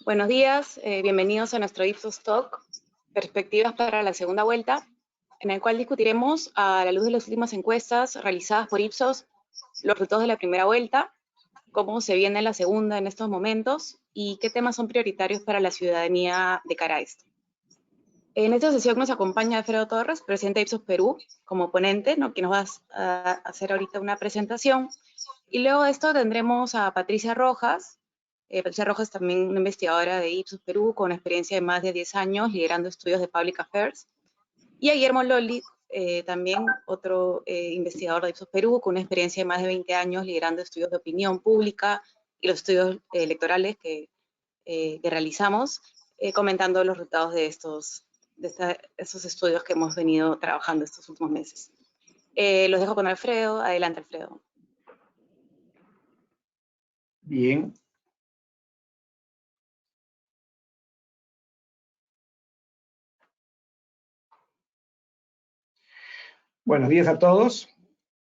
Buenos días, bienvenidos a nuestro Ipsos Talk, Perspectivas para la segunda vuelta, en el cual discutiremos, a la luz de las últimas encuestas realizadas por Ipsos, los resultados de la primera vuelta, cómo se viene la segunda en estos momentos y qué temas son prioritarios para la ciudadanía de cara a esto. En esta sesión nos acompaña Alfredo Torres, presidente de Ipsos Perú, como ponente, ¿no?, que nos va a hacer ahorita una presentación. Y luego de esto tendremos a Patricia Rojas. Patricia Rojas, también una investigadora de Ipsos Perú, con experiencia de más de 10 años liderando estudios de Public Affairs. Y a Guillermo Lolli, también otro investigador de Ipsos Perú, con una experiencia de más de 20 años liderando estudios de opinión pública y los estudios electorales que realizamos, comentando los resultados de estos estudios que hemos venido trabajando estos últimos meses. Los dejo con Alfredo. Adelante, Alfredo. Bien. Buenos días a todos.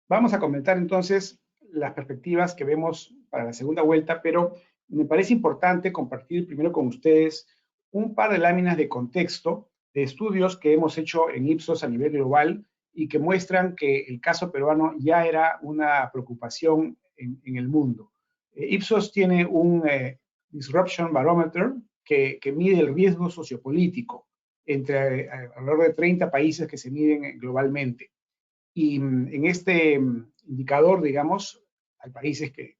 Vamos a comentar entonces las perspectivas que vemos para la segunda vuelta, pero me parece importante compartir primero con ustedes un par de láminas de contexto de estudios que hemos hecho en Ipsos a nivel global y que muestran que el caso peruano ya era una preocupación en el mundo. Ipsos tiene un Disruption Barometer que mide el riesgo sociopolítico entre alrededor de 30 países que se miden globalmente. Y en este indicador, digamos, hay países que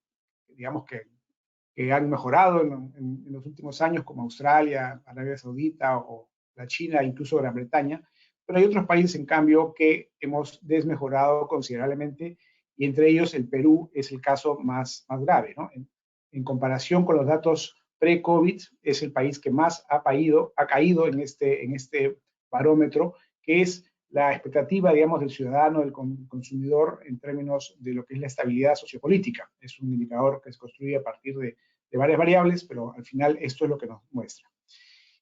han mejorado en los últimos años, como Australia, Arabia Saudita o la China, incluso Gran Bretaña, pero hay otros países, en cambio, que hemos desmejorado considerablemente, y entre ellos el Perú es el caso más grave, ¿no? En comparación con los datos pre-COVID, es el país que más ha caído en este barómetro, que es la expectativa, digamos, del ciudadano, del consumidor, en términos de lo que es la estabilidad sociopolítica. Es un indicador que se construye a partir de varias variables, pero al final esto es lo que nos muestra.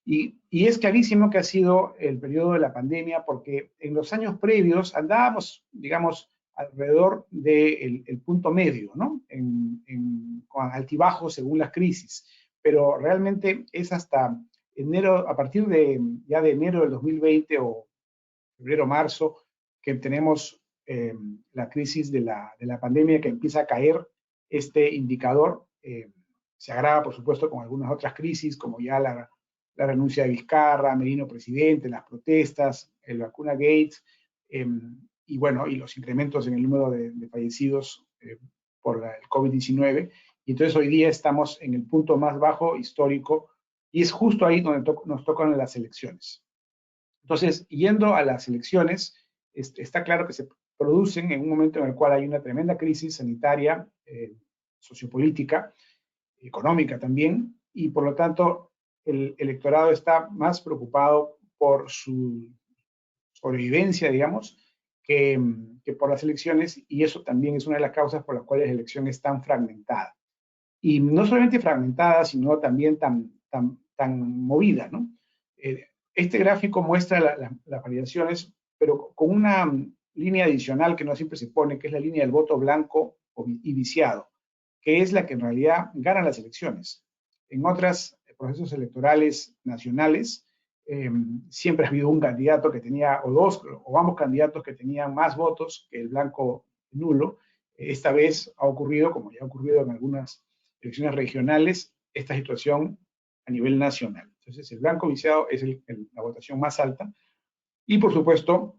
Y es clarísimo que ha sido el periodo de la pandemia, porque en los años previos andábamos, digamos, alrededor del punto medio, ¿no? Con altibajos según las crisis. Pero realmente es hasta enero, a partir ya de enero del 2020 o febrero-marzo, que tenemos la crisis de la pandemia, que empieza a caer este indicador. Se agrava, por supuesto, con algunas otras crisis, como ya la renuncia de Vizcarra, Merino presidente, las protestas, el vacuna Gates, y bueno, y los incrementos en el número de fallecidos por el COVID-19. Y entonces hoy día estamos en el punto más bajo histórico, y es justo ahí donde nos tocan las elecciones. Entonces, yendo a las elecciones, está claro que se producen en un momento en el cual hay una tremenda crisis sanitaria, sociopolítica, económica también, y por lo tanto el electorado está más preocupado por su sobrevivencia, digamos, que por las elecciones, y eso también es una de las causas por las cuales la elección es tan fragmentada. Y no solamente fragmentada, sino también tan movida, ¿no? Este gráfico muestra las variaciones, pero con una línea adicional que no siempre se pone, que es la línea del voto blanco y viciado, que es la que en realidad gana las elecciones. En otros procesos electorales nacionales, siempre ha habido un candidato que tenía, o dos, o ambos candidatos que tenían más votos que el blanco nulo. Esta vez ha ocurrido, como ya ha ocurrido en algunas elecciones regionales, esta situación a nivel nacional. Entonces, el blanco viciado es la votación más alta, y por supuesto,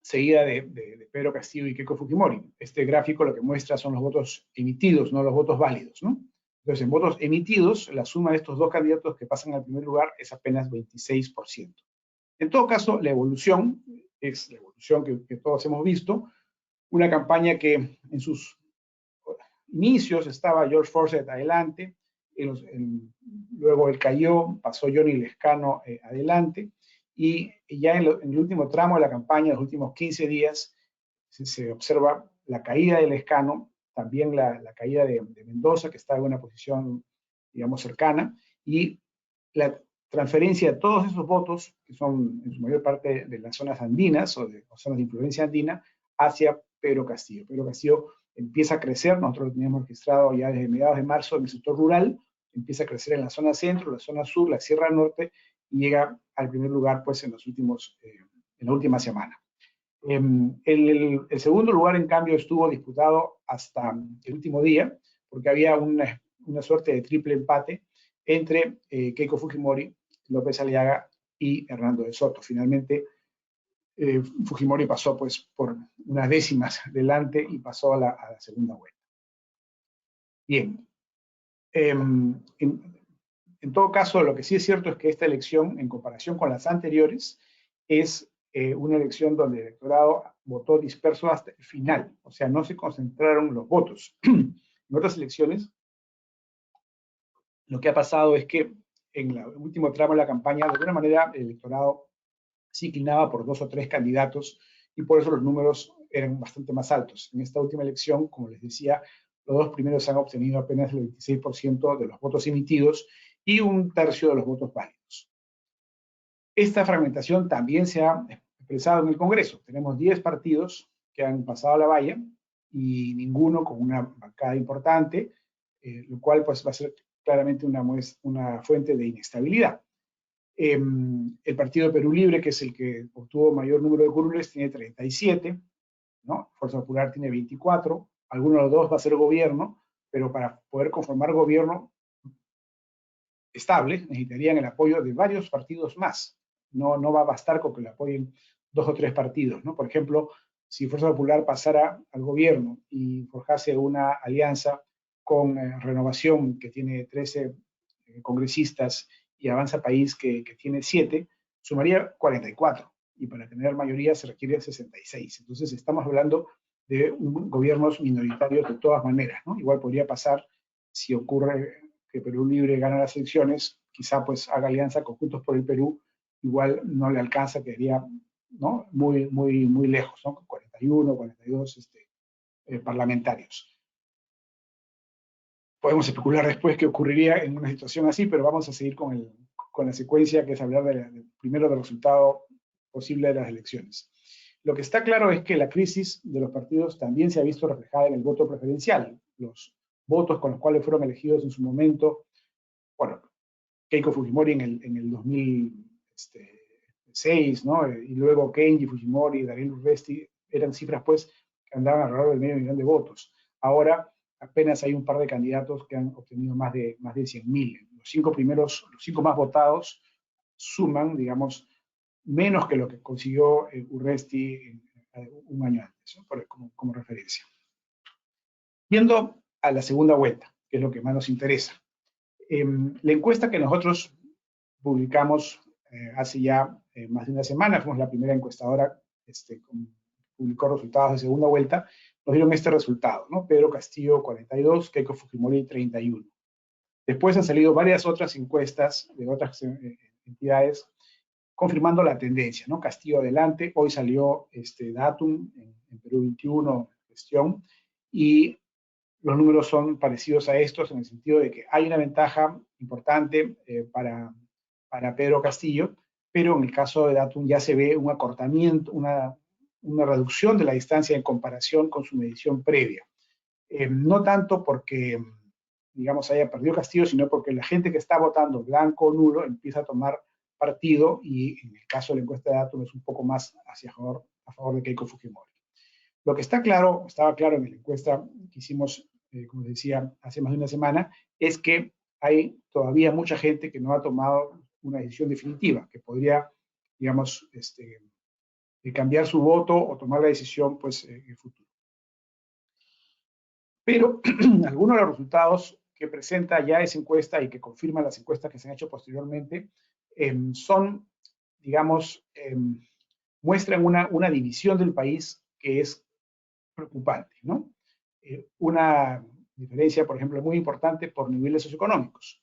seguida de Pedro Castillo y Keiko Fujimori. Este gráfico lo que muestra son los votos emitidos, no los votos válidos, ¿no? Entonces, en votos emitidos, la suma de estos dos candidatos que pasan al primer lugar es apenas 26%. En todo caso, la evolución es la evolución que todos hemos visto, una campaña que en sus inicios estaba George Forsyth adelante, luego él cayó, pasó Johnny Lescano adelante, y ya en el último tramo de la campaña, los últimos 15 días, se observa la caída de Lescano, también la caída de Mendoza, que está en una posición, digamos, cercana, y la transferencia de todos esos votos, que son en su mayor parte de las zonas andinas o zonas de influencia andina, hacia Pedro Castillo. Pedro Castillo empieza a crecer, nosotros lo teníamos registrado ya desde mediados de marzo en el sector rural, empieza a crecer en la zona centro, la zona sur, la Sierra Norte, y llega al primer lugar pues en la última semana. El segundo lugar, en cambio, estuvo disputado hasta el último día, porque había una suerte de triple empate entre Keiko Fujimori, López Aliaga y Hernando de Soto. Finalmente, Fujimori pasó pues por unas décimas delante y pasó a la segunda vuelta. Bien. En todo caso, lo que sí es cierto es que esta elección, en comparación con las anteriores, es una elección donde el electorado votó disperso hasta el final, o sea, no se concentraron los votos. En otras elecciones, lo que ha pasado es que en el último tramo de la campaña, de alguna manera, el electorado se inclinaba por 2 o 3 candidatos y por eso los números eran bastante más altos. En esta última elección, como les decía, los dos primeros han obtenido apenas el 26% de los votos emitidos y 1/3 de los votos válidos. Esta fragmentación también se ha expresado en el Congreso. Tenemos 10 partidos que han pasado la valla y ninguno con una bancada importante, lo cual pues, va a ser claramente una fuente de inestabilidad. El Partido Perú Libre, que es el que obtuvo mayor número de curules, tiene 37, ¿no? Fuerza Popular tiene 24, alguno de los dos va a ser gobierno, pero para poder conformar gobierno estable necesitarían el apoyo de varios partidos más. No va a bastar con que le apoyen 2 o 3 partidos, ¿no? Por ejemplo, si Fuerza Popular pasara al gobierno y forjase una alianza con Renovación, que tiene 13 congresistas, y Avanza País, que tiene 7, sumaría 44. Y para tener mayoría se requiere 66. Entonces estamos hablando de gobiernos minoritarios de todas maneras, ¿no? Igual podría pasar si ocurre que Perú Libre gana las elecciones, quizá pues haga alianza con Juntos por el Perú, igual no le alcanza, quedaría, ¿no? muy lejos, ¿no? Con 41, 42 parlamentarios. Podemos especular después qué ocurriría en una situación así, pero vamos a seguir con la secuencia, que es hablar primero del resultado posible de las elecciones. Lo que está claro es que la crisis de los partidos también se ha visto reflejada en el voto preferencial. Los votos con los cuales fueron elegidos en su momento, bueno, Keiko Fujimori en el 2006, ¿no? Y luego Kenji Fujimori, Daniel Urresti, eran cifras pues que andaban alrededor del medio millón de votos. Ahora apenas hay un par de candidatos que han obtenido más de 100.000. Los 5 más votados suman, digamos, menos que lo que consiguió Urresti un año antes, ¿no? como referencia. Yendo a la segunda vuelta, que es lo que más nos interesa. La encuesta que nosotros publicamos hace ya más de una semana, fuimos la primera encuestadora publicó resultados de segunda vuelta, nos dieron este resultado, ¿no? Pedro Castillo 42, Keiko Fujimori 31. Después han salido varias otras encuestas de otras entidades confirmando la tendencia, ¿no? Castillo adelante, hoy salió Datum en Perú 21, cuestión, y los números son parecidos a estos en el sentido de que hay una ventaja importante para Pedro Castillo, pero en el caso de Datum ya se ve un acortamiento, una reducción de la distancia en comparación con su medición previa. No tanto porque, digamos, haya perdido Castillo, sino porque la gente que está votando blanco o nulo empieza a tomar partido y en el caso de la encuesta de Datum es un poco más a favor de Keiko Fujimori. Lo que estaba claro en la encuesta que hicimos, como les decía, hace más de una semana, es que hay todavía mucha gente que no ha tomado una decisión definitiva, que podría, digamos, cambiar su voto o tomar la decisión pues, en el futuro. Pero algunos de los resultados que presenta ya esa encuesta y que confirman las encuestas que se han hecho posteriormente son, digamos, muestran una división del país que es preocupante, ¿no? Una diferencia, por ejemplo, muy importante por niveles socioeconómicos.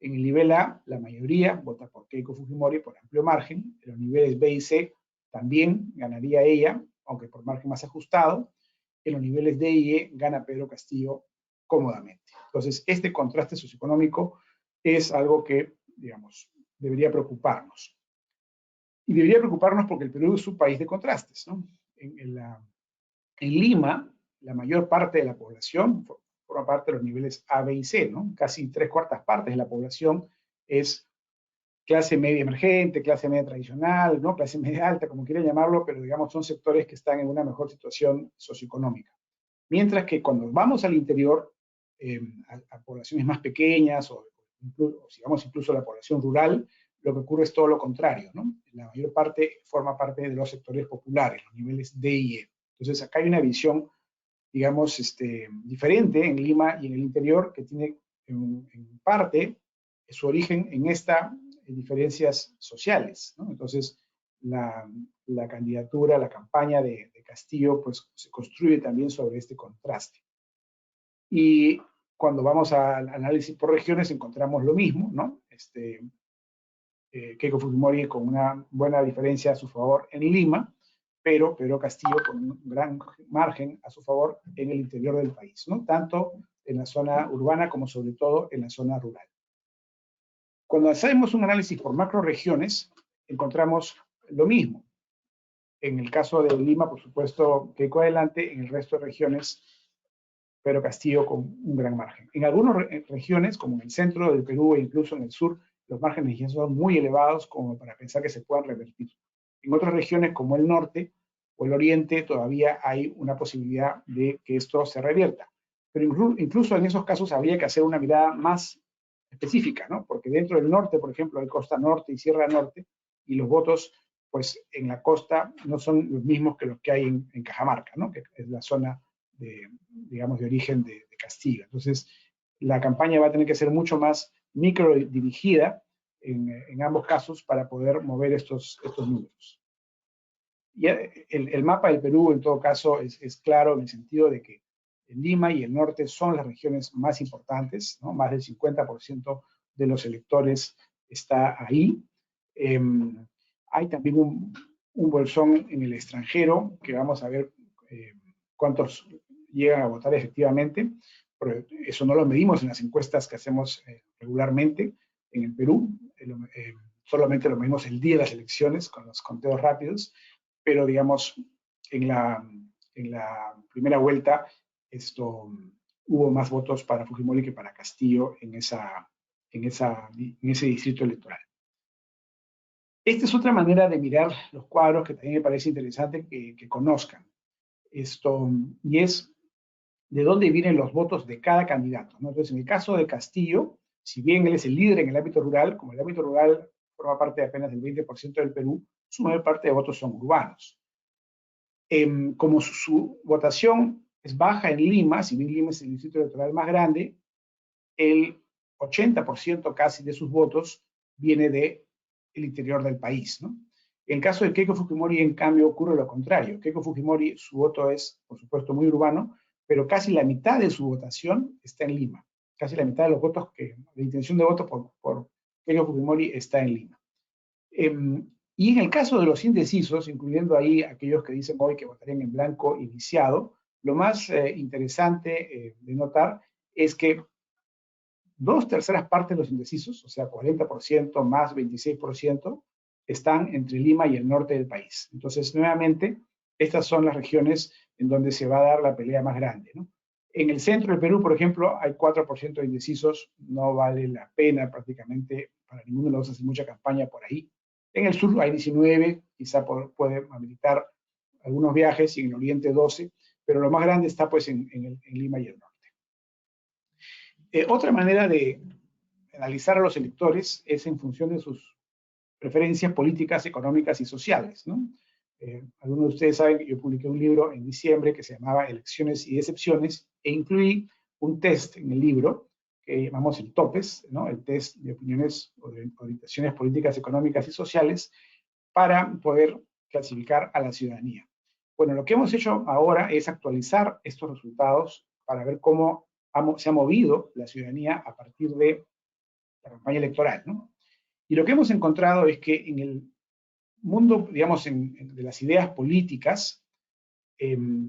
En el nivel A, la mayoría vota por Keiko Fujimori por amplio margen. En los niveles B y C también ganaría ella, aunque por margen más ajustado. En los niveles D y E gana Pedro Castillo cómodamente. Entonces, este contraste socioeconómico es algo que, digamos, debería preocuparnos. Y debería preocuparnos porque el Perú es un país de contrastes, ¿no? En Lima, la mayor parte de la población, forma parte de los niveles A, B y C, ¿no? Casi 3/4 de la población es clase media emergente, clase media tradicional, ¿no? Clase media alta, como quieran llamarlo, pero digamos son sectores que están en una mejor situación socioeconómica. Mientras que cuando vamos al interior, a poblaciones más pequeñas o digamos incluso la población rural, lo que ocurre es todo lo contrario, ¿no? La mayor parte forma parte de los sectores populares, los niveles D y E. Entonces acá hay una visión, digamos, diferente en Lima y en el interior que tiene en parte su origen en estas diferencias sociales, ¿no? Entonces la candidatura, la campaña de Castillo, pues se construye también sobre este contraste. Y cuando vamos al análisis por regiones encontramos lo mismo, ¿no? Keiko Fujimori con una buena diferencia a su favor en Lima, pero Pedro Castillo con un gran margen a su favor en el interior del país, ¿no? Tanto en la zona urbana como sobre todo en la zona rural. Cuando hacemos un análisis por macroregiones, encontramos lo mismo. En el caso de Lima, por supuesto, Keiko adelante, en el resto de regiones, Pedro Castillo con un gran margen. En algunas regiones, como en el centro del Perú e incluso en el sur, los márgenes ya son muy elevados como para pensar que se puedan revertir. En otras regiones, como el norte o el oriente, todavía hay una posibilidad de que esto se revierta. Pero incluso en esos casos habría que hacer una mirada más específica, ¿no? Porque dentro del norte, por ejemplo, hay costa norte y sierra norte, y los votos, pues en la costa no son los mismos que los que hay en Cajamarca, ¿no? Que es la zona digamos, de origen de Castillo. Entonces, la campaña va a tener que ser mucho más micro dirigida en ambos casos para poder mover estos números. Y el mapa del Perú, en todo caso, es claro en el sentido de que Lima y el norte son las regiones más importantes, ¿no? Más del 50% de los electores está ahí. Hay también un bolsón en el extranjero, que vamos a ver cuántos llegan a votar efectivamente. Pero eso no lo medimos en las encuestas que hacemos regularmente en el Perú. Solamente lo medimos el día de las elecciones con los conteos rápidos, pero digamos, en la primera vuelta hubo más votos para Fujimori que para Castillo en ese distrito electoral. Esta es otra manera de mirar los cuadros que también me parece interesante que conozcan. Y es de dónde vienen los votos de cada candidato, ¿no? Entonces, en el caso de Castillo, si bien él es el líder en el ámbito rural, como el ámbito rural forma parte de apenas del 20% del Perú, su mayor parte de votos son urbanos. Como su votación es baja en Lima, si bien Lima es el distrito electoral más grande, el 80% casi de sus votos viene del interior del país, ¿no? En el caso de Keiko Fujimori, en cambio, ocurre lo contrario. Keiko Fujimori, su voto es, por supuesto, muy urbano, pero casi la mitad de su votación está en Lima. Casi la mitad de los votos, la intención de voto por Keiko Fujimori está en Lima. Y en el caso de los indecisos, incluyendo ahí aquellos que dicen hoy que votarían en blanco y viciado, lo más interesante de notar es que 2/3 partes de los indecisos, o sea, 40% más 26%, están entre Lima y el norte del país. Entonces, nuevamente, estas son las regiones en donde se va a dar la pelea más grande, ¿no? En el centro del Perú, por ejemplo, hay 4% de indecisos, no vale la pena prácticamente para ninguno de los hacer mucha campaña por ahí. En el sur hay 19, quizá puede habilitar algunos viajes, y en el oriente 12, pero lo más grande está pues en Lima y el norte. Otra manera de analizar a los electores es en función de sus preferencias políticas, económicas y sociales, ¿no? Algunos de ustedes saben que yo publiqué un libro en diciembre que se llamaba Elecciones y Decepciones, e incluí un test en el libro que llamamos el TOPES, ¿no? El test de opiniones o de orientaciones políticas, económicas y sociales, para poder clasificar a la ciudadanía. Bueno, lo que hemos hecho ahora es actualizar estos resultados para ver cómo se ha movido la ciudadanía a partir de la campaña electoral, ¿no? Y lo que hemos encontrado es que en el mundo, digamos, de las ideas políticas,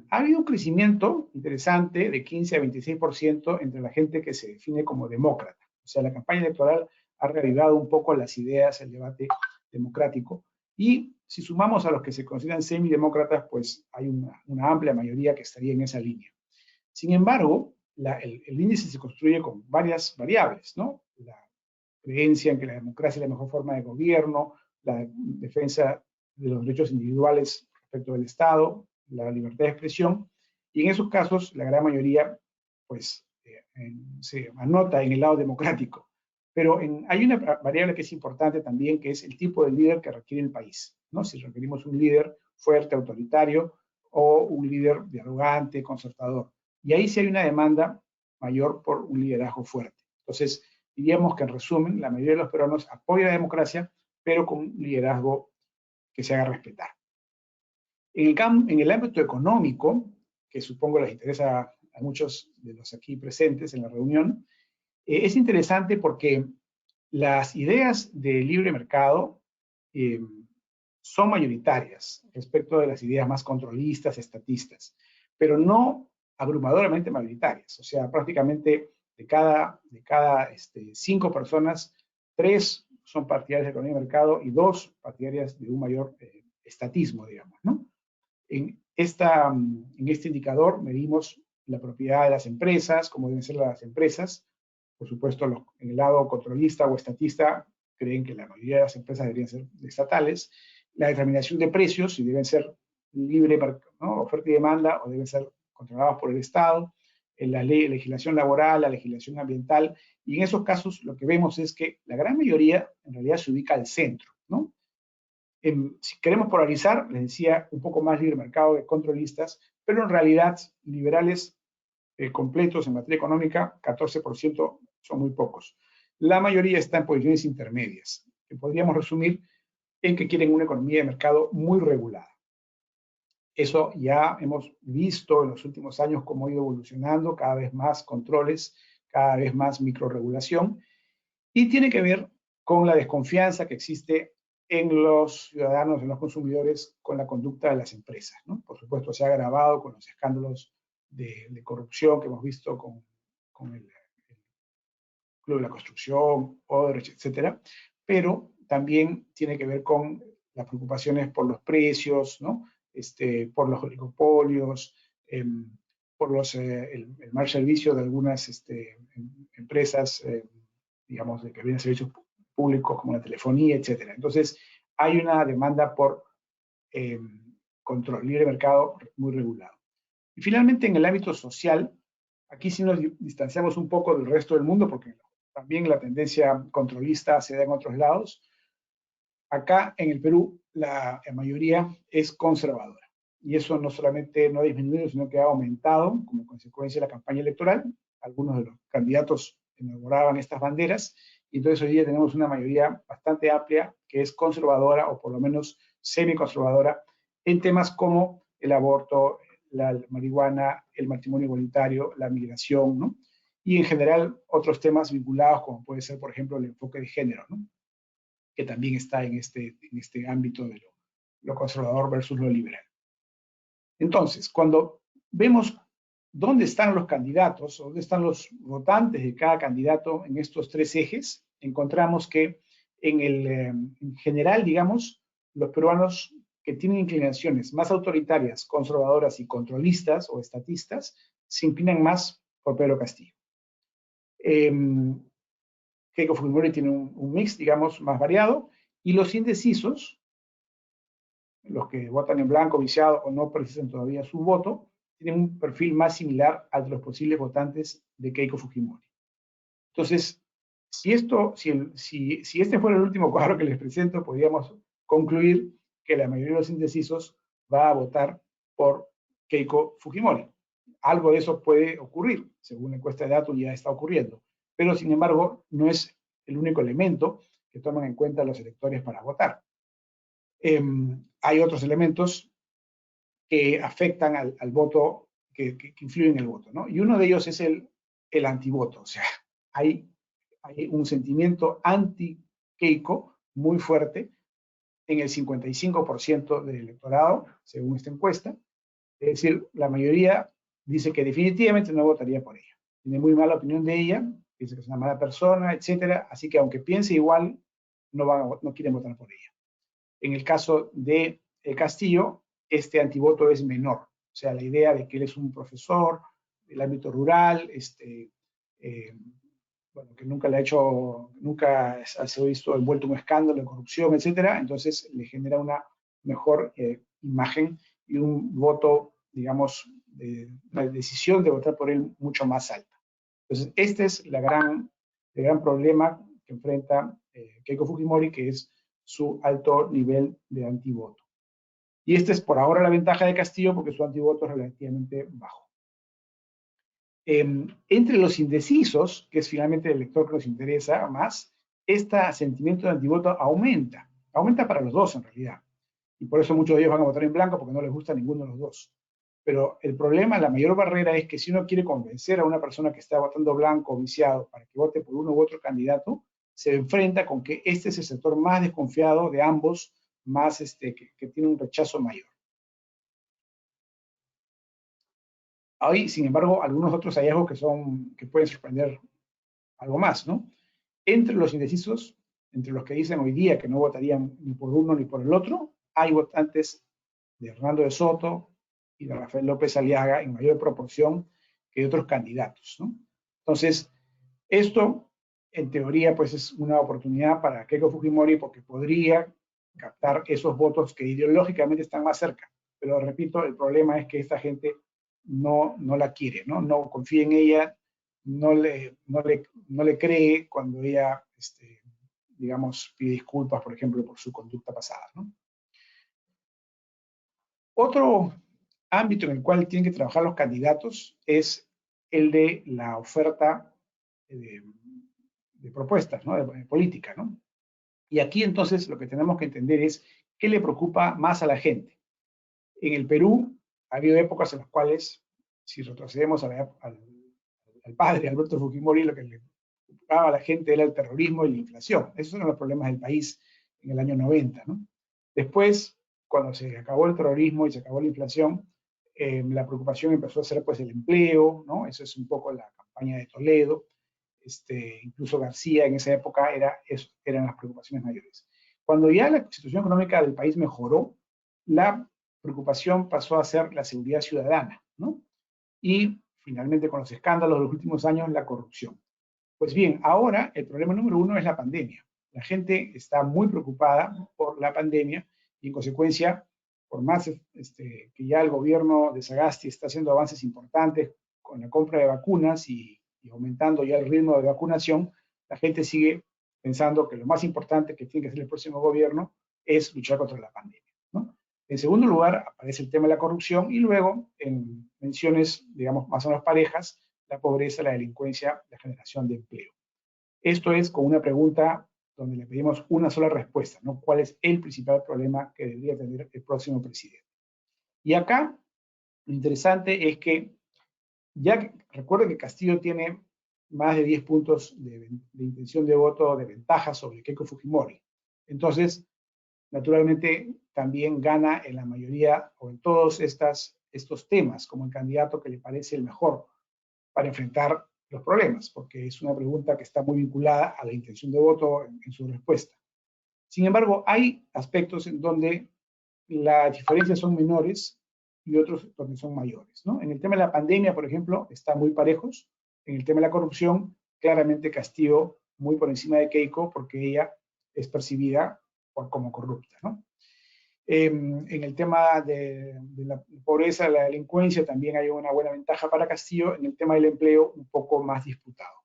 ha habido un crecimiento interesante de 15 a 26% entre la gente que se define como demócrata. O sea, la campaña electoral ha reavivado un poco las ideas, el debate democrático. Y si sumamos a los que se consideran semidemócratas, pues hay una amplia mayoría que estaría en esa línea. Sin embargo, el índice se construye con varias variables, ¿no? La creencia en que la democracia es la mejor forma de gobierno, la defensa de los derechos individuales respecto del Estado, la libertad de expresión, y en esos casos la gran mayoría pues se anota en el lado democrático. Pero hay una variable que es importante también, que es el tipo de líder que requiere el país, ¿no? Si requerimos un líder fuerte, autoritario, o un líder dialogante, concertador. Y ahí sí hay una demanda mayor por un liderazgo fuerte. Entonces, diríamos que en resumen, la mayoría de los peruanos apoya la democracia, pero con un liderazgo que se haga respetar. En el ámbito económico, que supongo les interesa a muchos de los aquí presentes en la reunión, es interesante porque las ideas de libre mercado son mayoritarias respecto de las ideas más controlistas, estatistas, pero no abrumadoramente mayoritarias. O sea, prácticamente de cada 5 personas, 3 son partidarias de economía de mercado y 2 partidarias de un mayor estatismo, digamos, ¿no? En este indicador medimos la propiedad de las empresas, cómo deben ser las empresas. Por supuesto, en el lado controlista o estatista, creen que la mayoría de las empresas deberían ser estatales. La determinación de precios, si deben ser libre, ¿no?, oferta y demanda, o deben ser controlados por el Estado. En la legislación laboral, la legislación ambiental. Y en esos casos lo que vemos es que la gran mayoría en realidad se ubica al centro, ¿no? Si queremos polarizar, les decía, un poco más libre mercado de controlistas, pero en realidad liberales completos en materia económica, 14% son muy pocos. La mayoría está en posiciones intermedias, que podríamos resumir en que quieren una economía de mercado muy regulada. Eso ya hemos visto en los últimos años cómo ha ido evolucionando, cada vez más controles, cada vez más microregulación, y tiene que ver con la desconfianza que existe en los ciudadanos, en los consumidores, con la conducta de las empresas, ¿no? Por supuesto, se ha agravado con los escándalos de corrupción que hemos visto con el Club de la Construcción, Odebrecht, etcétera, pero también tiene que ver con las preocupaciones por los precios, ¿no? Por los oligopolios, por el mal servicio de algunas empresas, digamos, que vienen servicios públicos como la telefonía, etcétera. Entonces, hay una demanda por control, libre mercado muy regulado. Y finalmente, en el ámbito social, aquí sí nos distanciamos un poco del resto del mundo, porque también la tendencia controlista se da en otros lados. Acá en el Perú, la mayoría es conservadora. Y eso no solamente no ha disminuido, sino que ha aumentado como consecuencia de la campaña electoral. Algunos de los candidatos elaboraban estas banderas, y entonces hoy día tenemos una mayoría bastante amplia que es conservadora, o por lo menos semiconservadora, en temas como el aborto, la marihuana, el matrimonio igualitario, la migración, ¿no? Y en general otros temas vinculados, como puede ser, por ejemplo, el enfoque de género, ¿no?, que también está en este ámbito de lo conservador versus lo liberal. Entonces, cuando vemos dónde están los candidatos, o dónde están los votantes de cada candidato en estos 3 ejes, encontramos que en general, digamos, los peruanos que tienen inclinaciones más autoritarias, conservadoras y controlistas o estatistas, se inclinan más por Pedro Castillo. Keiko Fujimori tiene un mix, digamos, más variado, y los indecisos, los que votan en blanco, viciado o no precisan todavía su voto, tienen un perfil más similar al de los posibles votantes de Keiko Fujimori. Entonces, si este fuera el último cuadro que les presento, podríamos concluir que la mayoría de los indecisos va a votar por Keiko Fujimori. Algo de eso puede ocurrir, según la encuesta de datos ya está ocurriendo, pero sin embargo no es el único elemento que toman en cuenta los electores para votar. Hay otros elementos que afectan al voto, que influyen en el voto, ¿no? Y uno de ellos es el antivoto. O sea, hay un sentimiento anti-Keiko muy fuerte en el 55% del electorado, según esta encuesta. Es decir, la mayoría dice que definitivamente no votaría por ella. Tiene muy mala opinión de ella, dice que es una mala persona, etcétera. Así que aunque piense igual, no quieren votar por ella. En el caso de Castillo, este antivoto es menor. O sea, la idea de que él es un profesor el ámbito rural, bueno, que nunca se ha visto envuelto en un escándalo de corrupción, etcétera, entonces le genera una mejor imagen y un voto, digamos, la decisión de votar por él mucho más alta. Entonces, este es el gran problema que enfrenta Keiko Fujimori, que es su alto nivel de antivoto. Y esta es por ahora la ventaja de Castillo, porque su antivoto es relativamente bajo. Entre los indecisos, que es finalmente el elector que nos interesa más, este sentimiento de antivoto aumenta para los dos en realidad. Y por eso muchos de ellos van a votar en blanco, porque no les gusta ninguno de los dos. Pero el problema, la mayor barrera es que si uno quiere convencer a una persona que está votando blanco o viciado para que vote por uno u otro candidato, se enfrenta con que este es el sector más desconfiado de ambos, más que tiene un rechazo mayor. Hay, sin embargo, algunos otros hallazgos que pueden sorprender algo más, ¿no? Entre los indecisos, entre los que dicen hoy día que no votarían ni por uno ni por el otro, hay votantes de Hernando de Soto y de Rafael López Aliaga en mayor proporción que de otros candidatos, ¿no? Entonces, esto, en teoría, pues es una oportunidad para Keiko Fujimori porque podría captar esos votos que ideológicamente están más cerca. Pero repito, el problema es que esta gente no la quiere, ¿no? No confía en ella, no le cree cuando ella, digamos, pide disculpas, por ejemplo, por su conducta pasada, ¿no? Otro ámbito en el cual tienen que trabajar los candidatos es el de la oferta de propuestas, ¿no? De política, ¿no? Y aquí entonces lo que tenemos que entender es qué le preocupa más a la gente. En el Perú ha habido épocas en las cuales, si retrocedemos al padre Alberto Fujimori, lo que le preocupaba a la gente era el terrorismo y la inflación. Esos eran los problemas del país en el año 90, ¿no? Después, cuando se acabó el terrorismo y se acabó la inflación, la preocupación empezó a ser pues el empleo, ¿no? Eso es un poco la campaña de Toledo. Incluso García en esa época eran las preocupaciones mayores. Cuando ya la situación económica del país mejoró, la preocupación pasó a ser la seguridad ciudadana, ¿no? Y finalmente con los escándalos de los últimos años, la corrupción. Pues bien, ahora el problema número uno es la pandemia. La gente está muy preocupada por la pandemia y en consecuencia, por más que ya el gobierno de Sagasti está haciendo avances importantes con la compra de vacunas y aumentando ya el ritmo de vacunación, la gente sigue pensando que lo más importante que tiene que hacer el próximo gobierno es luchar contra la pandemia, ¿no? En segundo lugar, aparece el tema de la corrupción y luego, en menciones, digamos, más o menos parejas, la pobreza, la delincuencia, la generación de empleo. Esto es con una pregunta donde le pedimos una sola respuesta, ¿no? ¿Cuál es el principal problema que debería tener el próximo presidente? Y acá, lo interesante es que recuerden que Castillo tiene más de 10 puntos de intención de voto de ventaja sobre Keiko Fujimori. Entonces, naturalmente, también gana en la mayoría o en todos estos temas como el candidato que le parece el mejor para enfrentar los problemas, porque es una pregunta que está muy vinculada a la intención de voto en su respuesta. Sin embargo, hay aspectos en donde las diferencias son menores y otros donde son mayores, ¿no? En el tema de la pandemia, por ejemplo, están muy parejos. En el tema de la corrupción, claramente Castillo muy por encima de Keiko porque ella es percibida como corrupta, ¿no? En el tema de la pobreza, la delincuencia, también hay una buena ventaja para Castillo. En el tema del empleo, un poco más disputado.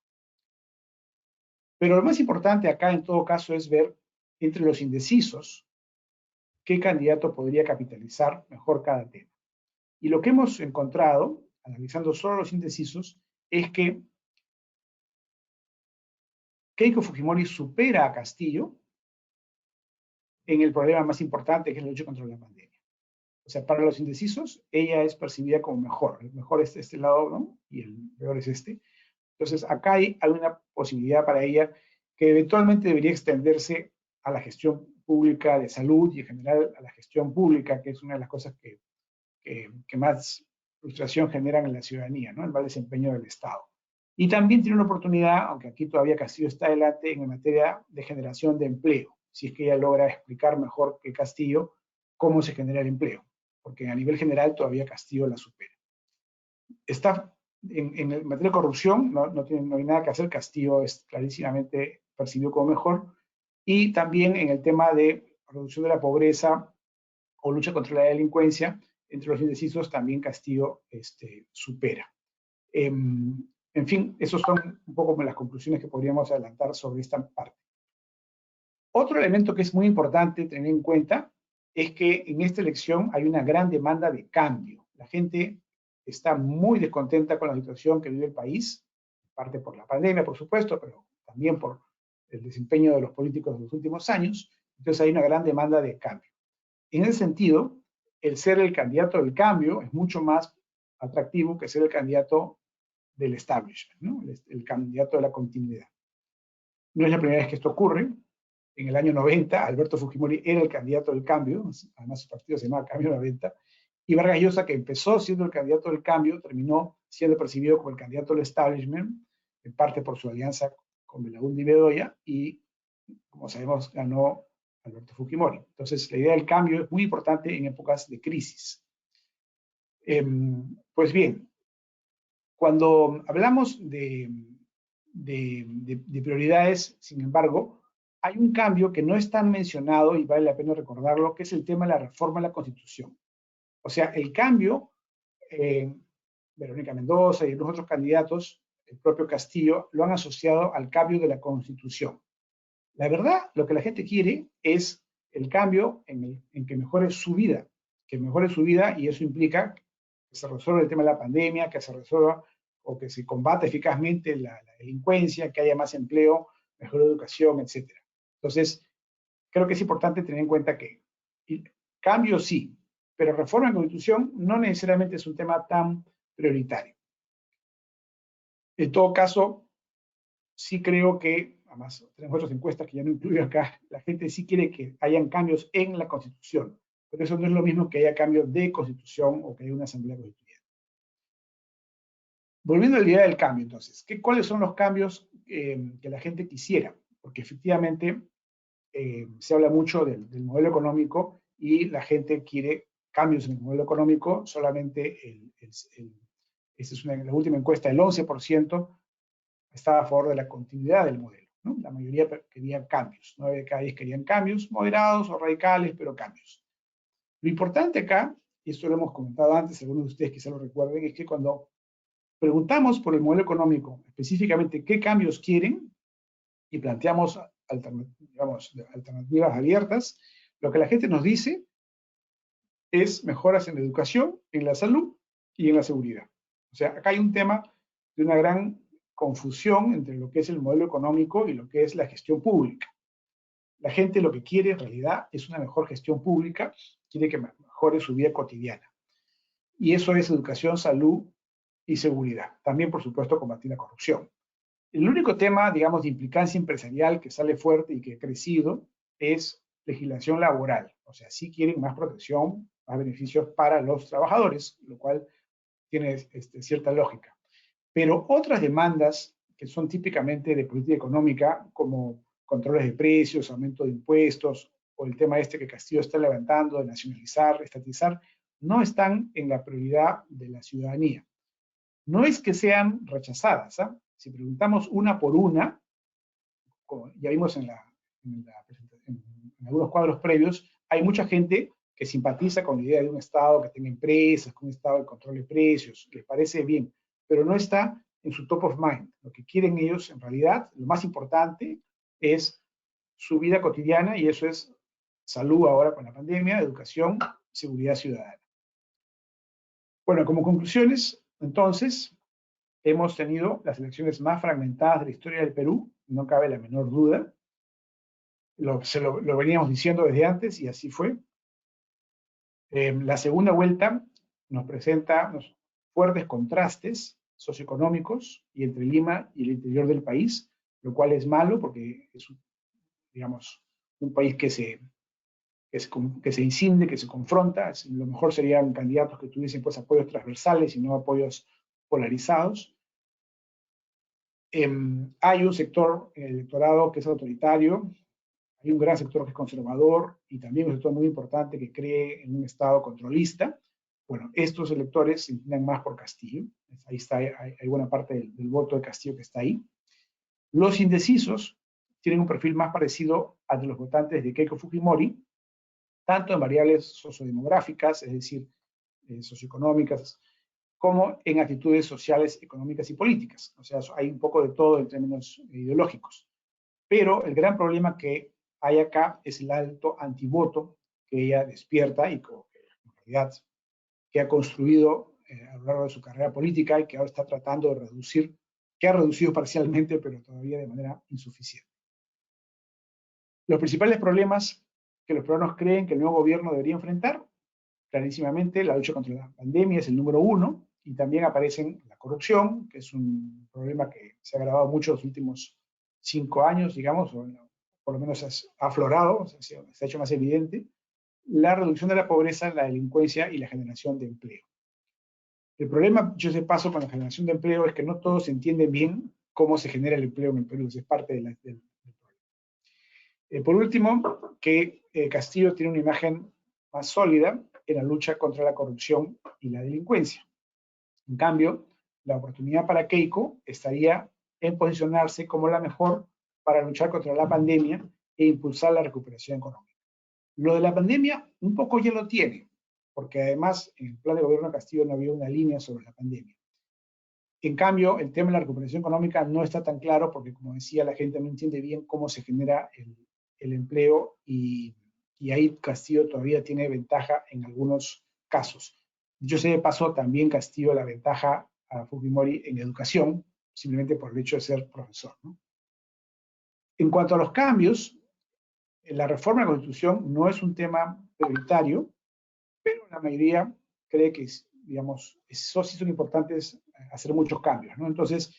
Pero lo más importante acá, en todo caso, es ver entre los indecisos qué candidato podría capitalizar mejor cada tema. Y lo que hemos encontrado, analizando solo los indecisos, es que Keiko Fujimori supera a Castillo en el problema más importante, que es la lucha contra la pandemia. O sea, para los indecisos, ella es percibida como mejor. El mejor es este lado, ¿no? Y el peor es este. Entonces, acá hay una posibilidad para ella que eventualmente debería extenderse a la gestión pública de salud y en general a la gestión pública, que es una de las cosas que más frustración generan en la ciudadanía, ¿no? El mal desempeño del Estado. Y también tiene una oportunidad, aunque aquí todavía Castillo está adelante, en materia de generación de empleo, si es que ella logra explicar mejor que Castillo cómo se genera el empleo, porque a nivel general todavía Castillo la supera. Está En materia de corrupción no hay nada que hacer, Castillo es clarísimamente percibido como mejor, y también en el tema de reducción de la pobreza o lucha contra la delincuencia, entre los indecisos también Castillo supera. En fin, esos son un poco las conclusiones que podríamos adelantar sobre esta parte. Otro elemento que es muy importante tener en cuenta es que en esta elección hay una gran demanda de cambio. La gente está muy descontenta con la situación que vive el país, parte por la pandemia, por supuesto, pero también por el desempeño de los políticos de los últimos años. Entonces hay una gran demanda de cambio. En ese sentido, el ser el candidato del cambio es mucho más atractivo que ser el candidato del establishment, ¿no? El candidato de la continuidad. No es la primera vez que esto ocurre. En el año 90, Alberto Fujimori era el candidato del cambio, además su partido se llamaba Cambio 90, y Vargas Llosa, que empezó siendo el candidato del cambio, terminó siendo percibido como el candidato del establishment, en parte por su alianza con Belaúnde y Bedoya, y como sabemos ganó Alberto Fujimori. Entonces la idea del cambio es muy importante en épocas de crisis. Pues bien, cuando hablamos de prioridades, sin embargo, hay un cambio que no es tan mencionado y vale la pena recordarlo, que es el tema de la reforma de la Constitución. O sea, el cambio, Verónica Mendoza y los otros candidatos, el propio Castillo, lo han asociado al cambio de la Constitución. La verdad, lo que la gente quiere es el cambio en que mejore su vida, y eso implica que se resuelva el tema de la pandemia, que se resuelva o que se combata eficazmente la delincuencia, que haya más empleo, mejor educación, etc. Entonces, creo que es importante tener en cuenta que cambio sí, pero reforma en la Constitución no necesariamente es un tema tan prioritario. En todo caso, sí creo que, además tenemos otras encuestas que ya no incluyo acá, la gente sí quiere que hayan cambios en la Constitución, pero eso no es lo mismo que haya cambios de Constitución o que haya una Asamblea Constituyente. Volviendo a la idea del cambio, entonces, ¿cuáles son los cambios que la gente quisiera? Porque efectivamente se habla mucho del modelo económico y la gente quiere cambios en el modelo económico. Solamente esta es la última encuesta, el 11% estaba a favor de la continuidad del modelo, ¿no? La mayoría querían cambios, 9 de cada 10 querían cambios, moderados o radicales, pero cambios. Lo importante acá, y esto lo hemos comentado antes, algunos de ustedes quizá lo recuerden, es que cuando preguntamos por el modelo económico, específicamente qué cambios quieren, y planteamos alternativas abiertas, lo que la gente nos dice es mejoras en la educación, en la salud y en la seguridad. O sea, acá hay un tema de una gran confusión entre lo que es el modelo económico y lo que es la gestión pública. La gente lo que quiere en realidad es una mejor gestión pública, quiere que mejore su vida cotidiana. Y eso es educación, salud y seguridad. También, por supuesto, combatir la corrupción. El único tema, digamos, de implicancia empresarial que sale fuerte y que ha crecido es legislación laboral. O sea, sí quieren más protección, más beneficios para los trabajadores, lo cual tiene cierta lógica. Pero otras demandas que son típicamente de política económica, como controles de precios, aumento de impuestos, o el tema que Castillo está levantando de nacionalizar, estatizar, no están en la prioridad de la ciudadanía. No es que sean rechazadas, ¿ah? Si preguntamos una por una, como ya vimos en algunos cuadros previos, hay mucha gente que simpatiza con la idea de un Estado que tenga empresas, con un Estado de control de precios, les parece bien, pero no está en su top of mind. Lo que quieren ellos, en realidad, lo más importante es su vida cotidiana, y eso es salud ahora con la pandemia, educación, seguridad ciudadana. Bueno, como conclusiones, entonces, hemos tenido las elecciones más fragmentadas de la historia del Perú, no cabe la menor duda. Lo veníamos diciendo desde antes y así fue. La segunda vuelta nos presenta unos fuertes contrastes socioeconómicos y entre Lima y el interior del país, lo cual es malo porque es, digamos, un país que se incide, que se confronta. Lo mejor serían candidatos que tuviesen pues apoyos transversales y no apoyos polarizados. Hay un sector en el electorado que es autoritario, hay un gran sector que es conservador y también un sector muy importante que cree en un Estado controlista. Bueno, estos electores se inclinan más por Castillo. Ahí está, hay buena parte del voto de Castillo que está ahí. Los indecisos tienen un perfil más parecido al de los votantes de Keiko Fujimori, tanto en variables sociodemográficas, es decir, socioeconómicas, como en actitudes sociales, económicas y políticas. O sea, hay un poco de todo en términos ideológicos. Pero el gran problema que hay acá es el alto antivoto que ella despierta y que en realidad que ha construido a lo largo de su carrera política y que ahora está tratando de reducir, que ha reducido parcialmente, pero todavía de manera insuficiente. Los principales problemas que los peruanos creen que el nuevo gobierno debería enfrentar, clarísimamente la lucha contra la pandemia es el número uno, y también aparecen la corrupción, que es un problema que se ha agravado mucho en los últimos 5 años, digamos, o por lo menos ha aflorado, se ha hecho más evidente, la reducción de la pobreza, la delincuencia y la generación de empleo. El problema, yo sé paso con la generación de empleo, es que no todos entienden bien cómo se genera el empleo en el Perú, es parte del problema. Por último, que Castillo tiene una imagen más sólida en la lucha contra la corrupción y la delincuencia. En cambio, la oportunidad para Keiko estaría en posicionarse como la mejor para luchar contra la pandemia e impulsar la recuperación económica. Lo de la pandemia un poco ya lo tiene, porque además en el plan de gobierno de Castillo no había una línea sobre la pandemia. En cambio, el tema de la recuperación económica no está tan claro porque, como decía, la gente no entiende bien cómo se genera el empleo y ahí Castillo todavía tiene ventaja en algunos casos. Yo sé de paso también Castillo la ventaja a Fujimori en educación, simplemente por el hecho de ser profesor, ¿no? En cuanto a los cambios, la reforma de la Constitución no es un tema prioritario, pero la mayoría cree que, digamos, eso sí son importantes hacer muchos cambios, ¿no? Entonces,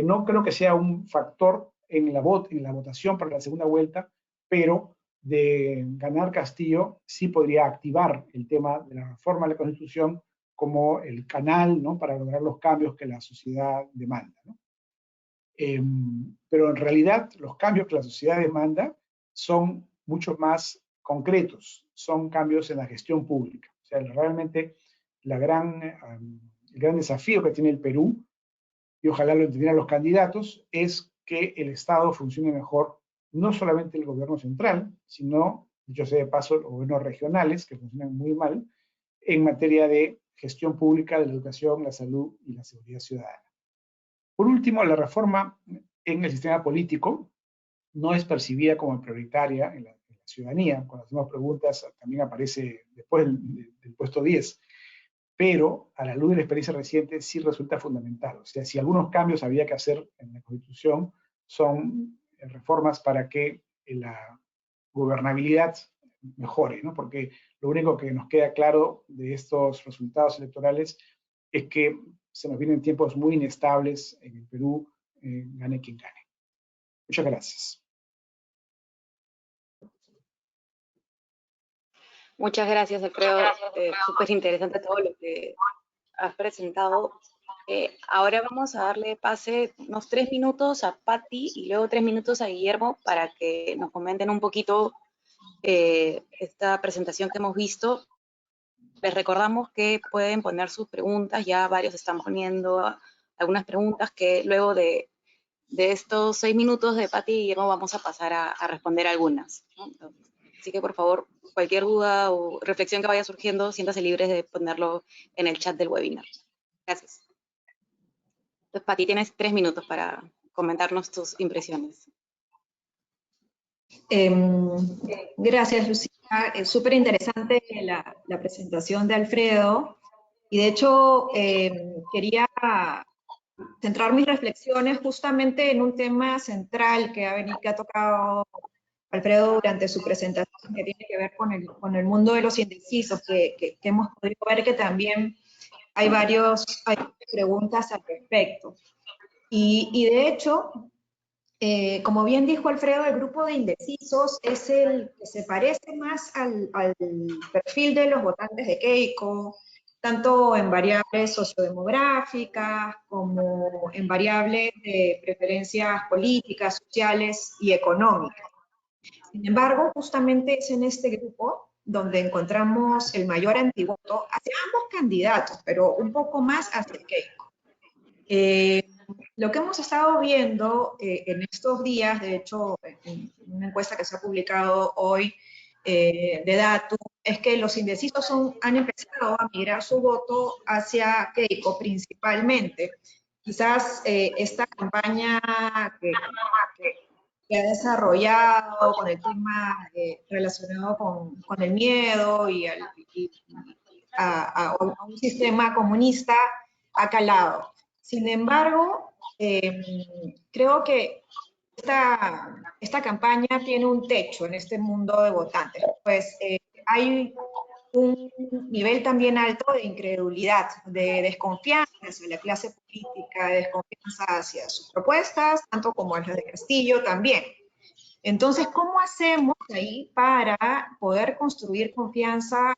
no creo que sea un factor en la votación para la segunda vuelta, pero de ganar Castillo sí podría activar el tema de la reforma de la Constitución como el canal, ¿no?, para lograr los cambios que la sociedad demanda, ¿no? Pero en realidad los cambios que la sociedad demanda son mucho más concretos, son cambios en la gestión pública. O sea, realmente el gran desafío que tiene el Perú, y ojalá lo entendieran los candidatos, es que el Estado funcione mejor, no solamente el gobierno central, sino, yo sé de paso, los gobiernos regionales, que funcionan muy mal, en materia de gestión pública de la educación, la salud y la seguridad ciudadana. Por último, la reforma en el sistema político no es percibida como prioritaria en la ciudadanía. Cuando hacemos preguntas también aparece después del puesto 10, pero a la luz de la experiencia reciente sí resulta fundamental. O sea, si algunos cambios había que hacer en la Constitución, son reformas para que la gobernabilidad mejore, ¿no? Porque lo único que nos queda claro de estos resultados electorales es que se nos vienen tiempos muy inestables en el Perú, gane quien gane. Muchas gracias. Muchas gracias, Alfredo. Súper interesante todo lo que has presentado. Ahora vamos a darle pase unos 3 minutos a Patti y luego 3 minutos a Guillermo para que nos comenten un poquito esta presentación que hemos visto. Les recordamos que pueden poner sus preguntas, ya varios están poniendo algunas preguntas que luego de estos 6 minutos de Patti y Guillermo vamos a pasar a responder algunas, ¿no? Así que por favor, cualquier duda o reflexión que vaya surgiendo, siéntase libres de ponerlo en el chat del webinar. Gracias. Entonces, Patti, tienes 3 minutos para comentarnos tus impresiones. Gracias, Lucía. Es súper interesante la presentación de Alfredo. Y de hecho, quería centrar mis reflexiones justamente en un tema central que ha tocado Alfredo durante su presentación, que tiene que ver con el mundo de los indecisos, que hemos podido ver que también hay varias preguntas al respecto. Y de hecho, como bien dijo Alfredo, el grupo de indecisos es el que se parece más al perfil de los votantes de Keiko, tanto en variables sociodemográficas como en variables de preferencias políticas, sociales y económicas. Sin embargo, justamente es en este grupo donde encontramos el mayor antivoto hacia ambos candidatos, pero un poco más hacia Keiko. Lo que hemos estado viendo en estos días, de hecho, en una encuesta que se ha publicado hoy de Datu, es que los indecisos han empezado a migrar su voto hacia Keiko principalmente. Quizás esta campaña que ha desarrollado con el tema relacionado con el miedo y a un sistema comunista ha calado. Sin embargo, creo que esta campaña tiene un techo en este mundo de votantes. Pues hay un nivel también alto de incredulidad, de desconfianza hacia la clase política, de desconfianza hacia sus propuestas, tanto como las de Castillo también. Entonces, ¿cómo hacemos ahí para poder construir confianza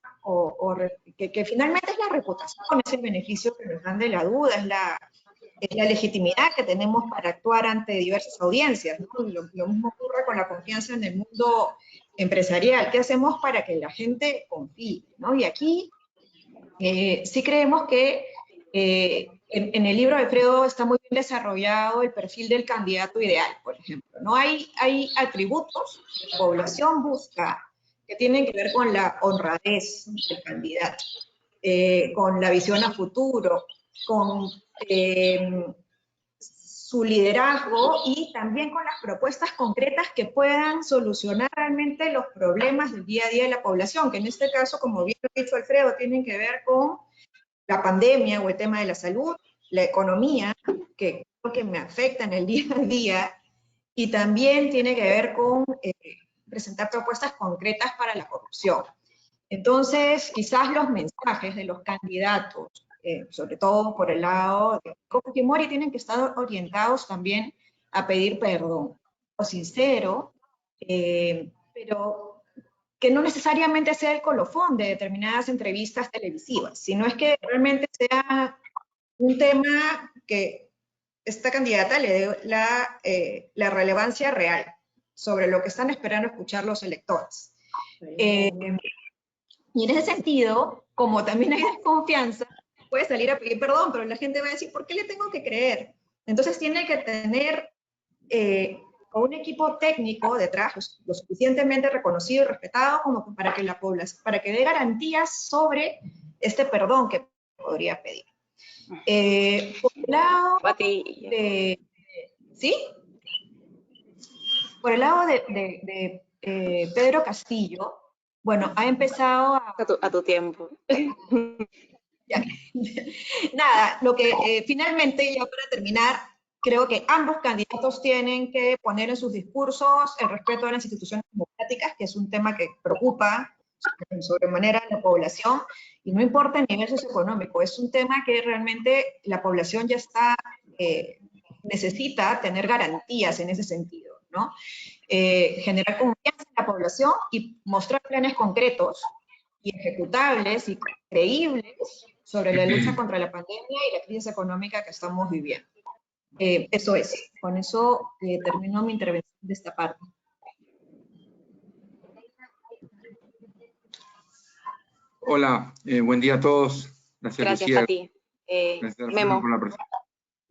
que finalmente es la reputación, es el beneficio que nos dan de la duda, es la legitimidad que tenemos para actuar ante diversas audiencias, ¿no? Lo mismo ocurre con la confianza en el mundo empresarial. ¿Qué hacemos para que la gente confíe, ¿no? Y aquí sí creemos que en el libro de Alfredo está muy bien desarrollado el perfil del candidato ideal, por ejemplo, ¿no? Hay atributos que la población busca que tienen que ver con la honradez del candidato, con la visión a futuro, con su liderazgo y también con las propuestas concretas que puedan solucionar realmente los problemas del día a día de la población, que en este caso, como bien lo ha dicho Alfredo, tienen que ver con la pandemia o el tema de la salud, la economía, que creo que me afecta en el día a día, y también tiene que ver con presentar propuestas concretas para la corrupción. Entonces, quizás los mensajes de los candidatos, sobre todo por el lado de Fujimori, tienen que estar orientados también a pedir perdón, o sincero, pero que no necesariamente sea el colofón de determinadas entrevistas televisivas, sino es que realmente sea un tema que esta candidata le dé la relevancia real sobre lo que están esperando escuchar los electores. Y en ese sentido, como también hay desconfianza, puede salir a pedir perdón, pero la gente va a decir, ¿por qué le tengo que creer? Entonces tiene que tener un equipo técnico detrás, lo suficientemente reconocido y respetado como para que la población, para que dé garantías sobre este perdón que podría pedir. Por el lado de, ¿sí? Por el lado de Pedro Castillo, bueno, ha empezado a tu tiempo. Nada, lo que finalmente, ya para terminar, creo que ambos candidatos tienen que poner en sus discursos el respeto a las instituciones democráticas, que es un tema que preocupa sobremanera a la población, y no importa el nivel socioeconómico, es un tema que realmente la población ya está, necesita tener garantías en ese sentido, ¿no? Generar confianza en la población y mostrar planes concretos y ejecutables y creíbles sobre la lucha contra la pandemia y la crisis económica que estamos viviendo. Eso es. Con eso termino mi intervención de esta parte. Hola, buen día a todos. Gracias, Lucía. Pati. Gracias, Memo. por la presentación.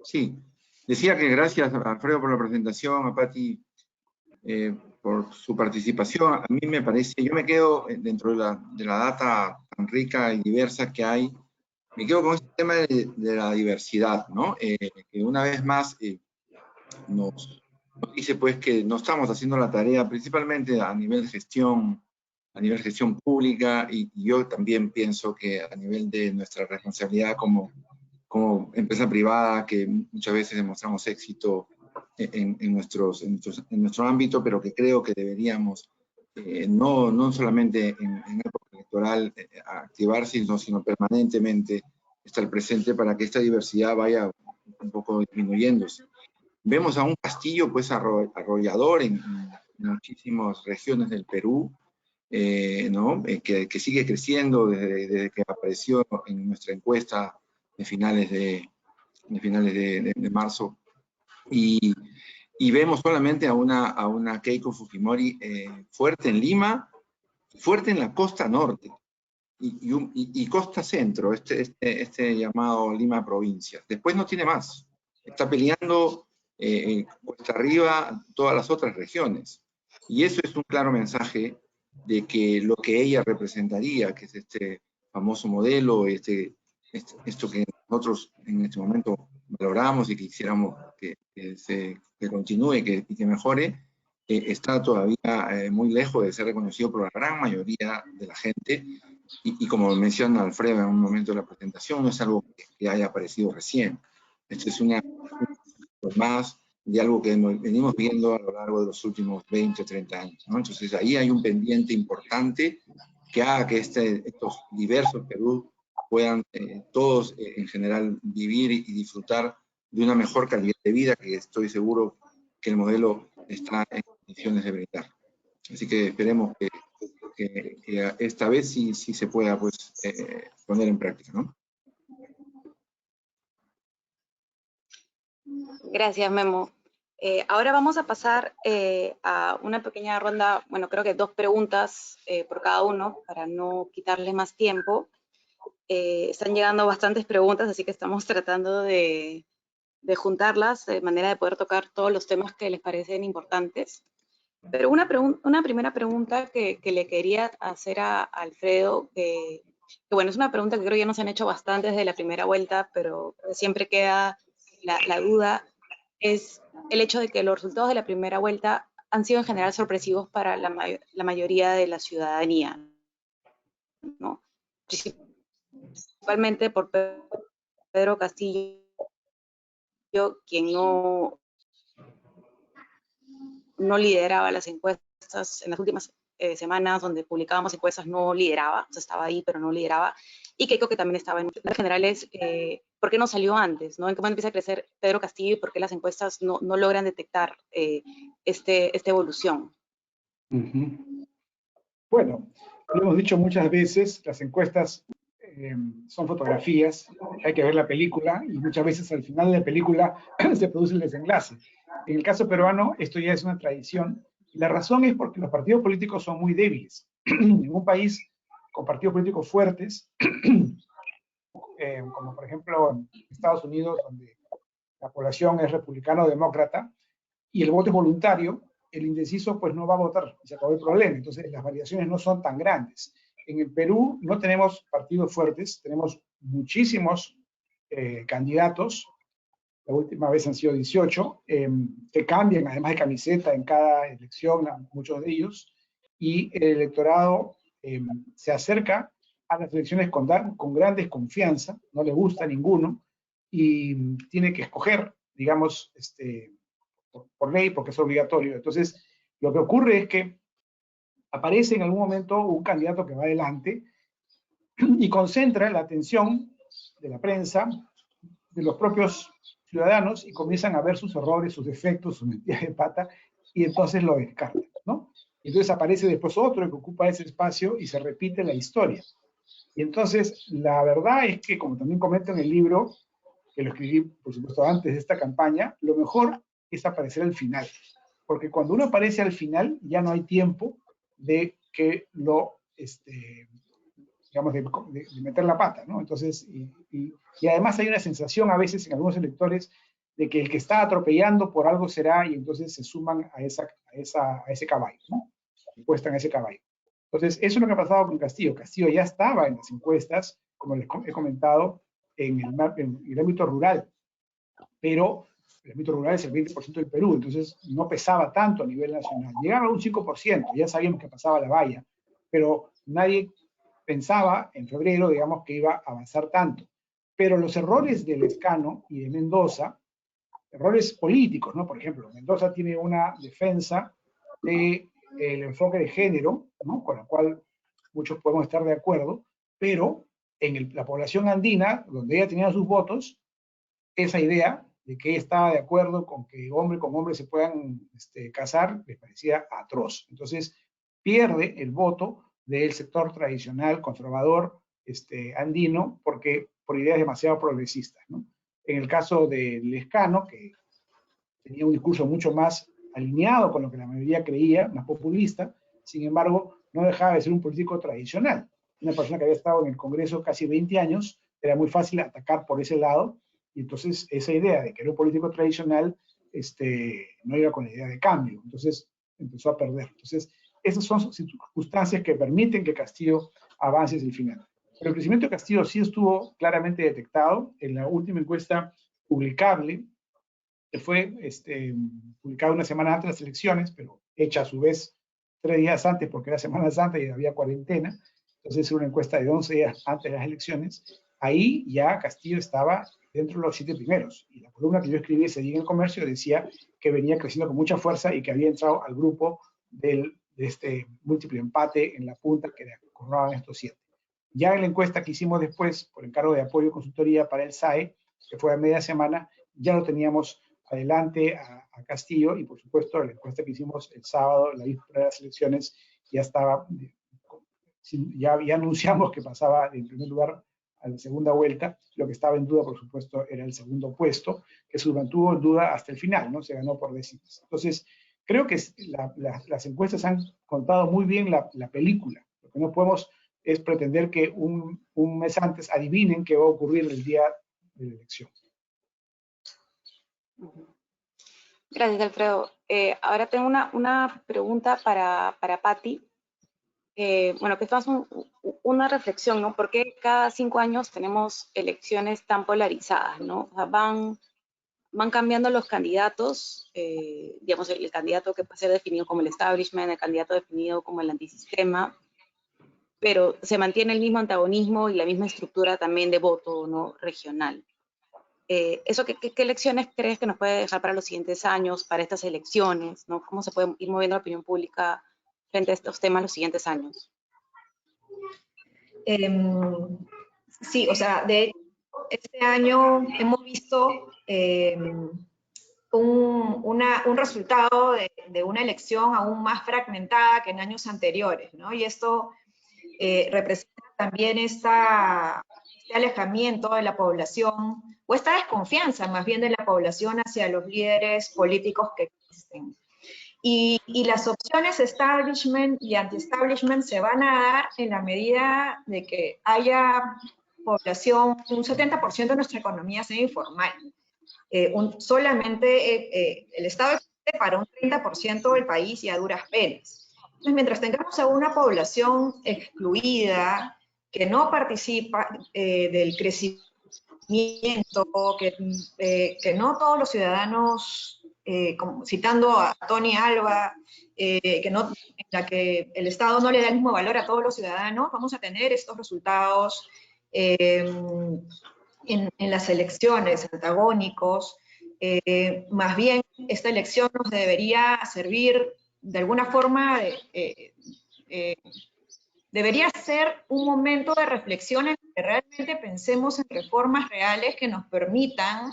Sí, decía que gracias a Alfredo por la presentación, a Pati por su participación. A mí me parece, yo me quedo dentro de la data tan rica y diversa que hay, me quedo con este tema de la diversidad, ¿no? Que una vez más nos dice pues que no estamos haciendo la tarea, principalmente a nivel de gestión pública, y yo también pienso que a nivel de nuestra responsabilidad como empresa privada, que muchas veces demostramos éxito en nuestro ámbito, pero que creo que deberíamos, no solamente en época electoral, activarse, sino permanentemente estar presente para que esta diversidad vaya un poco disminuyéndose. Vemos a un Castillo pues arrollador en muchísimas regiones del Perú, ¿no? Que sigue creciendo desde que apareció en nuestra encuesta de finales de marzo, y vemos solamente a una Keiko Fujimori fuerte en Lima, fuerte en la costa norte y costa centro, este llamado Lima provincia. Después no tiene más. Está peleando cuesta arriba todas las otras regiones. Y eso es un claro mensaje de que lo que ella representaría, que es este famoso modelo, esto que nosotros en este momento valoramos y quisiéramos que continúe y que mejore, está todavía muy lejos de ser reconocido por la gran mayoría de la gente. Y como menciona Alfredo en un momento de la presentación, no es algo que haya aparecido recién. Esto es una más de algo que venimos viendo a lo largo de los últimos 20 o 30 años, ¿no? Entonces ahí hay un pendiente importante que haga que estos diversos Perú puedan todos en general vivir y disfrutar de una mejor calidad de vida que estoy seguro que el modelo está en condiciones de brindar. Así que esperemos que esta vez sí se pueda pues, poner en práctica, ¿no? Gracias, Memo. Ahora vamos a pasar a una pequeña ronda, bueno, creo que 2 preguntas por cada uno, para no quitarle más tiempo. Están llegando bastantes preguntas, así que estamos tratando de juntarlas de manera de poder tocar todos los temas que les parecen importantes. Pero una primera pregunta que le quería hacer a Alfredo, que bueno, es una pregunta que creo ya nos han hecho bastante desde la primera vuelta, pero siempre queda la duda, es el hecho de que los resultados de la primera vuelta han sido en general sorpresivos para la mayoría de la ciudadanía, ¿no? Principalmente por Pedro Castillo, quien no lideraba las encuestas en las últimas semanas, donde publicábamos encuestas, no lideraba, o sea, estaba ahí, pero no lideraba, y Keiko, que también estaba en generales, ¿por qué no salió antes? ¿No? ¿En qué momento empieza a crecer Pedro Castillo y por qué las encuestas no logran detectar esta evolución? Bueno, lo hemos dicho muchas veces, las encuestas son fotografías, hay que ver la película y muchas veces al final de la película se produce el desenlace. En el caso peruano, esto ya es una tradición. Y la razón es porque los partidos políticos son muy débiles. En un país con partidos políticos fuertes, como por ejemplo en Estados Unidos, donde la población es republicano o demócrata, y el voto es voluntario, el indeciso pues no va a votar, se acabó el problema. Entonces las variaciones no son tan grandes. En el Perú no tenemos partidos fuertes, tenemos muchísimos candidatos, la última vez han sido 18, que cambian además de camiseta en cada elección, muchos de ellos, y el electorado se acerca a las elecciones con gran desconfianza, no le gusta a ninguno, y tiene que escoger, digamos, por ley, porque es obligatorio. Entonces, lo que ocurre es que aparece en algún momento un candidato que va adelante y concentra la atención de la prensa, de los propios ciudadanos, y comienzan a ver sus errores, sus defectos, sus metidas de pata, y entonces lo descartan, ¿no? Entonces aparece después otro que ocupa ese espacio y se repite la historia. Y entonces, la verdad es que, como también comento en el libro, que lo escribí, por supuesto, antes de esta campaña, lo mejor es aparecer al final. Porque cuando uno aparece al final, ya no hay tiempo de que digamos, de meter la pata, ¿no? Entonces, y además hay una sensación a veces en algunos electores de que el que está atropellando por algo será, y entonces se suman a ese caballo, ¿no? Encuestan a ese caballo. Entonces, eso es lo que ha pasado con Castillo. Castillo ya estaba en las encuestas, como les he comentado, en el ámbito rural, pero el ámbito rural es el 20% del Perú, entonces no pesaba tanto a nivel nacional. Llegaba a un 5%, ya sabíamos que pasaba la valla, pero nadie pensaba en febrero, digamos, que iba a avanzar tanto. Pero los errores del Lescano y de Mendoza, errores políticos, ¿no? Por ejemplo, Mendoza tiene una defensa del enfoque de género, ¿no? Con la cual muchos podemos estar de acuerdo, pero en la población andina, donde ella tenía sus votos, esa idea de que ella estaba de acuerdo con que hombre con hombre se puedan casar, les parecía atroz. Entonces, pierde el voto del sector tradicional, conservador, andino, por ideas demasiado progresistas, ¿no? En el caso de Lescano, que tenía un discurso mucho más alineado con lo que la mayoría creía, más populista, sin embargo, no dejaba de ser un político tradicional. Una persona que había estado en el Congreso casi 20 años, era muy fácil atacar por ese lado, y entonces esa idea de que era un político tradicional no iba con la idea de cambio, entonces empezó a perder. Entonces, esas son circunstancias que permiten que Castillo avance hacia el final. Pero el crecimiento de Castillo sí estuvo claramente detectado en la última encuesta publicable, que fue publicada una semana antes de las elecciones, pero hecha a su vez 3 días antes porque era Semana Santa y había cuarentena. Entonces es una encuesta de 11 días antes de las elecciones. Ahí ya Castillo estaba dentro de los 7 primeros. Y la columna que yo escribí ese día en El Comercio decía que venía creciendo con mucha fuerza y que había entrado al grupo de este múltiple empate en la punta que coronaban estos 7. Ya en la encuesta que hicimos después, por encargo de apoyo y consultoría para el SAE, que fue a media semana, ya lo teníamos adelante a Castillo, y por supuesto la encuesta que hicimos el sábado, la víspera de las elecciones, ya estaba, ya anunciamos que pasaba en primer lugar a la segunda vuelta. Lo que estaba en duda, por supuesto, era el segundo puesto, que se mantuvo en duda hasta el final, ¿no? Se ganó por décimas. Entonces, creo que las encuestas han contado muy bien la película. Lo que no podemos es pretender que un mes antes adivinen qué va a ocurrir el día de la elección. Gracias, Alfredo. Ahora tengo una pregunta para Patti. Bueno, que esto es una reflexión, ¿no? ¿Por qué cada 5 años tenemos elecciones tan polarizadas, ¿no? O sea, van cambiando los candidatos, digamos, el candidato que puede ser definido como el establishment, el candidato definido como el antisistema, pero se mantiene el mismo antagonismo y la misma estructura también de voto, ¿no? Regional. ¿Eso qué lecciones crees que nos puede dejar para los siguientes años, para estas elecciones, ¿no? ¿Cómo se puede ir moviendo la opinión pública frente a estos temas los siguientes años? Sí, o sea, de hecho, este año hemos visto un resultado de una elección aún más fragmentada que en años anteriores, ¿no? Y esto representa también este alejamiento de la población, o esta desconfianza más bien de la población hacia los líderes políticos que existen. Y las opciones establishment y anti-establishment se van a dar en la medida de que haya población, un 70% de nuestra economía sea informal. Solamente el Estado existe para un 30% del país y a duras penas. Entonces, mientras tengamos a una población excluida, que no participa del crecimiento, que no todos los ciudadanos, citando a Tony Alba, en la que el Estado no le da el mismo valor a todos los ciudadanos, vamos a tener estos resultados en las elecciones antagónicos. Más bien, esta elección nos debería servir de alguna forma, debería ser un momento de reflexión en que realmente pensemos en reformas reales que nos permitan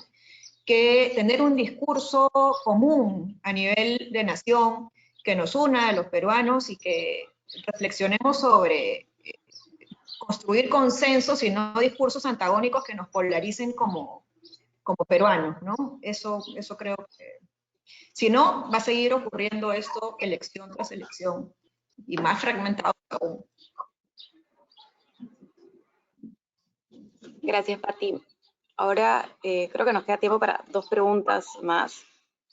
tener un discurso común a nivel de nación que nos una a los peruanos y que reflexionemos sobre construir consensos y no discursos antagónicos que nos polaricen como peruanos, ¿no? Eso creo que, si no, va a seguir ocurriendo esto elección tras elección, y más fragmentado aún. Gracias, Patti. Ahora creo que nos queda tiempo para 2 preguntas más.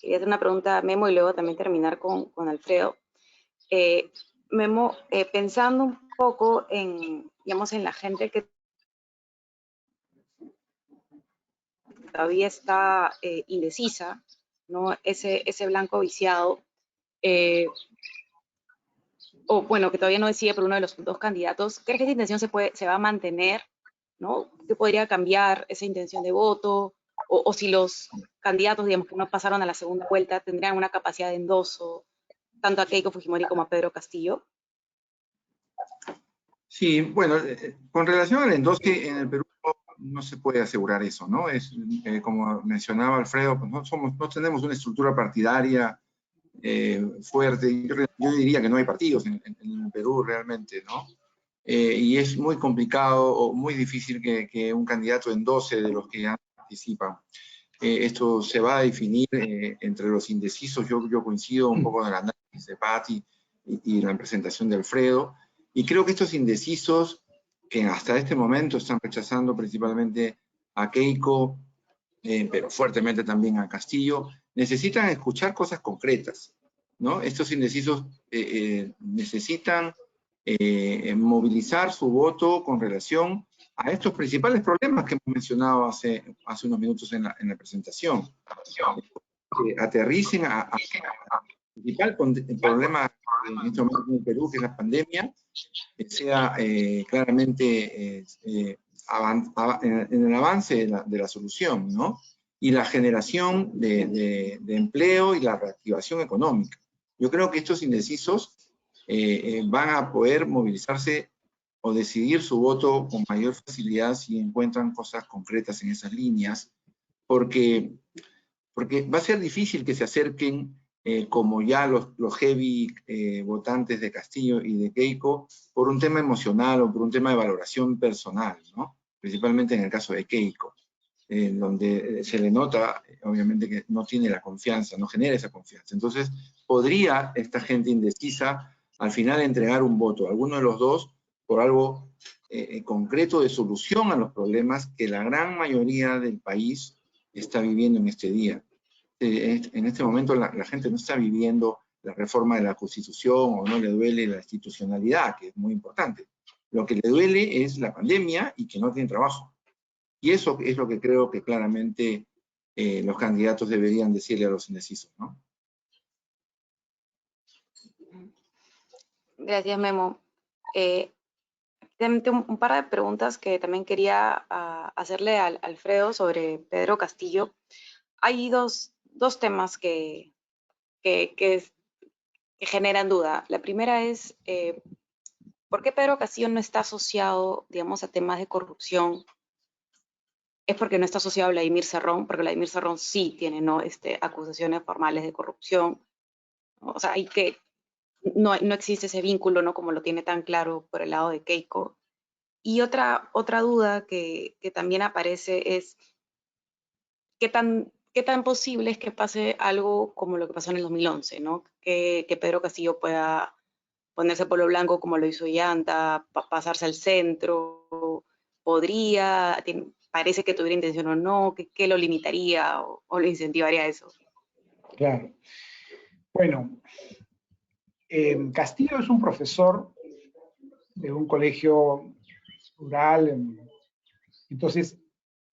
Quería hacer una pregunta a Memo y luego también terminar con Alfredo. Memo, pensando un poco en, digamos, en la gente que todavía está indecisa, ¿no? Ese blanco viciado, o bueno, que todavía no decide por uno de los 2 candidatos, ¿crees que esa intención se va a mantener, ¿no? ¿Qué podría cambiar esa intención de voto? O si los candidatos, digamos, que no pasaron a la segunda vuelta, tendrían una capacidad de endoso, tanto a Keiko Fujimori como a Pedro Castillo. Sí, bueno, con relación al endoque en el Perú no se puede asegurar eso, ¿no? Es, como mencionaba Alfredo, pues no tenemos una estructura partidaria fuerte. Yo diría que no hay partidos en el Perú realmente, ¿no? Y es muy complicado o muy difícil que un candidato endose de los que ya participan. Esto se va a definir entre los indecisos. Yo coincido un poco en el análisis de Patti. y la presentación de Alfredo. Y creo que estos indecisos, que hasta este momento están rechazando principalmente a Keiko, pero fuertemente también a Castillo, necesitan escuchar cosas concretas, ¿no? Estos indecisos necesitan movilizar su voto con relación a estos principales problemas que hemos mencionado hace unos minutos en la presentación. Que aterricen el principal problema en este momento en el Perú, que es la pandemia, sea claramente en el avance de la solución, ¿no? Y la generación de empleo y la reactivación económica. Yo creo que estos indecisos van a poder movilizarse o decidir su voto con mayor facilidad si encuentran cosas concretas en esas líneas, porque va a ser difícil que se acerquen como ya los heavy votantes de Castillo y de Keiko por un tema emocional o por un tema de valoración personal, ¿no? Principalmente en el caso de Keiko, donde se le nota, obviamente, que no tiene la confianza, no genera esa confianza. Entonces, podría esta gente indecisa al final entregar un voto a alguno de los dos por algo concreto de solución a los problemas que la gran mayoría del país está viviendo en este día. En este momento la gente no está viviendo la reforma de la Constitución o no le duele la institucionalidad, que es muy importante. Lo que le duele es la pandemia y que no tiene trabajo. Y eso es lo que creo que claramente los candidatos deberían decirle a los indecisos, ¿no? Gracias, Memo. Un par de preguntas que también quería hacerle a Alfredo sobre Pedro Castillo. Hay dos temas que generan duda. La primera es, ¿por qué Pedro Castillo no está asociado, digamos, a temas de corrupción? Es porque no está asociado a Vladimir Cerrón, porque Vladimir Cerrón sí tiene, ¿no? Acusaciones formales de corrupción. O sea, no existe ese vínculo, ¿no? Como lo tiene tan claro por el lado de Keiko. Y otra duda que también aparece es, ¿qué tan posible es que pase algo como lo que pasó en el 2011, ¿no? Que Pedro Castillo pueda ponerse polo blanco como lo hizo Llanta, pasarse al centro, parece que tuviera intención o no, ¿qué lo limitaría o lo incentivaría a eso? Claro. Bueno, Castillo es un profesor de un colegio rural, entonces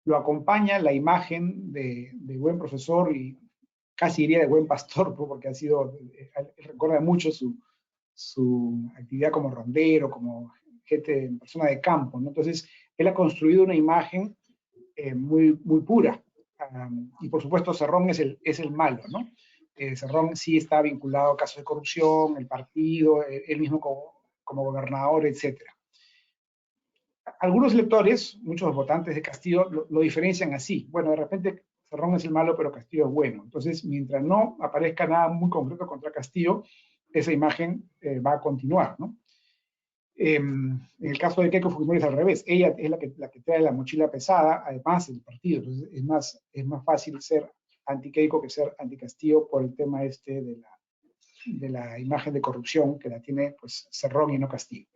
lo acompaña la imagen de buen profesor y casi diría de buen pastor, porque ha sido, recuerda mucho su actividad como rondero, como persona de campo, ¿no? Entonces, él ha construido una imagen muy pura. Y por supuesto, Cerrón es el malo, ¿no? Cerrón sí está vinculado a casos de corrupción, el partido, él mismo como gobernador, etcétera. Algunos lectores, muchos votantes de Castillo, lo diferencian así. Bueno, de repente Cerrón es el malo, pero Castillo es bueno. Entonces, mientras no aparezca nada muy concreto contra Castillo, esa imagen va a continuar, ¿no? En el caso de Keiko Fujimori es al revés. Ella es la que trae la mochila pesada, además del partido. Entonces, es más fácil ser anti-Keiko que ser anti-Castillo por el tema de la imagen de corrupción que la tiene pues Cerrón y no Castillo.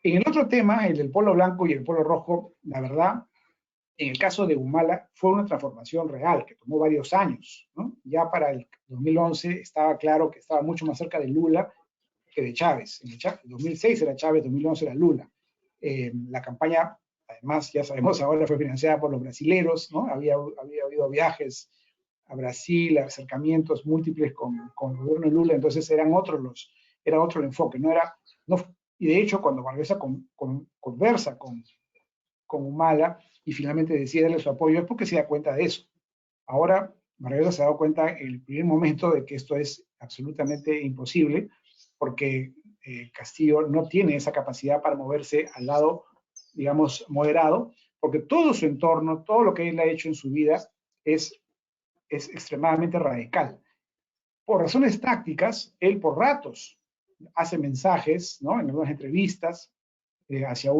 En el otro tema, el del polo blanco y el polo rojo, la verdad, en el caso de Humala fue una transformación real que tomó varios años, ¿no? Ya para el 2011 estaba claro que estaba mucho más cerca de Lula que de Chávez. En el 2006 era Chávez, 2011 era Lula. La campaña, además, ya sabemos ahora, fue financiada por los brasileros, ¿no? Había habido viajes a Brasil, acercamientos múltiples con el gobierno de Lula, entonces era otro el enfoque, y de hecho cuando Vargas conversa con Humala y finalmente decide darle su apoyo es porque se da cuenta de eso. Ahora Vargas se ha dado cuenta en el primer momento de que esto es absolutamente imposible porque Castillo no tiene esa capacidad para moverse al lado, digamos, moderado, porque todo su entorno, todo lo que él ha hecho en su vida es extremadamente radical. Por razones tácticas, él por ratos hace mensajes, ¿no? En algunas entrevistas, hacia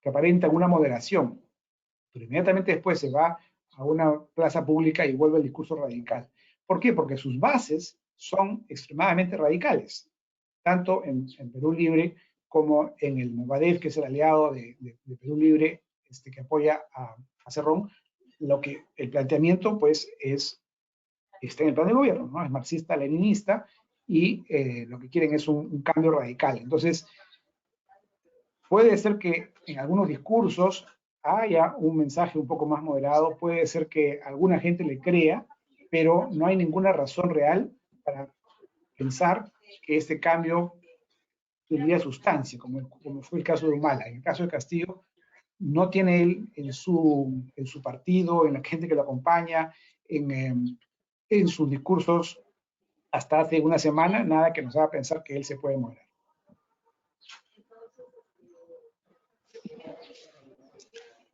que aparenta una moderación, pero inmediatamente después se va a una plaza pública y vuelve al discurso radical. ¿Por qué? Porque sus bases son extremadamente radicales, tanto en Perú Libre como en el Movadef, que es el aliado de Perú Libre, que apoya a Cerrón. El planteamiento, pues, está en el plan de gobierno, ¿no? Es marxista-leninista y lo que quieren es un cambio radical. Entonces, puede ser que en algunos discursos haya un mensaje un poco más moderado, puede ser que alguna gente le crea, pero no hay ninguna razón real para pensar que este cambio tendría sustancia, como fue el caso de Humala. En el caso de Castillo, no tiene él en su partido, en la gente que lo acompaña, en sus discursos hasta hace una semana, nada que nos haga pensar que él se puede mover.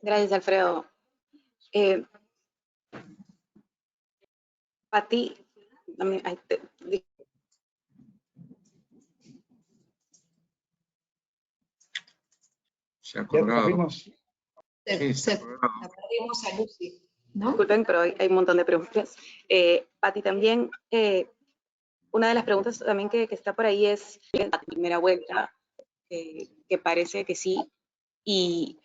Gracias, Alfredo. Pati, también, se ha colgado. Sí, la perdimos a Lucy, ¿no? Disculpen, pero hay un montón de preguntas. Pati, también, una de las preguntas también que está por ahí es la primera vuelta, que parece que sí, y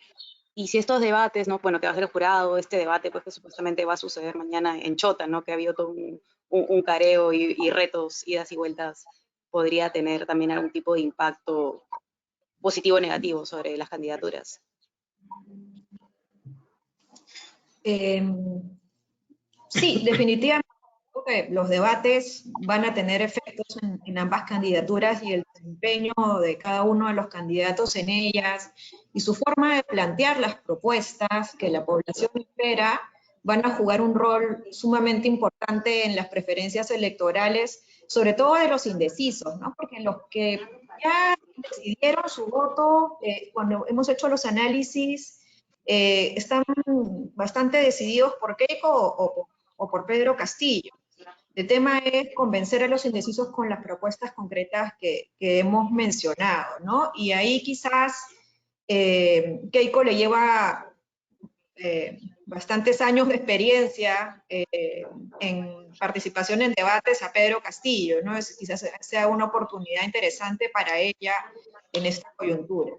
si estos debates, ¿no? Bueno, que va a ser el jurado, este debate, pues que supuestamente va a suceder mañana en Chota, ¿no? Que ha habido todo un careo y retos, idas y vueltas, podría tener también algún tipo de impacto positivo o negativo sobre las candidaturas. Sí, definitivamente los debates van a tener efectos en ambas candidaturas y el desempeño de cada uno de los candidatos en ellas y su forma de plantear las propuestas que la población espera van a jugar un rol sumamente importante en las preferencias electorales, sobre todo de los indecisos, ¿no? Porque los que ya decidieron su voto, cuando hemos hecho los análisis, están bastante decididos por Keiko o por Pedro Castillo. El tema es convencer a los indecisos con las propuestas concretas que hemos mencionado, ¿no? Y ahí quizás Keiko le lleva bastantes años de experiencia en participación en debates a Pedro Castillo, ¿no? Quizás sea una oportunidad interesante para ella en esta coyuntura.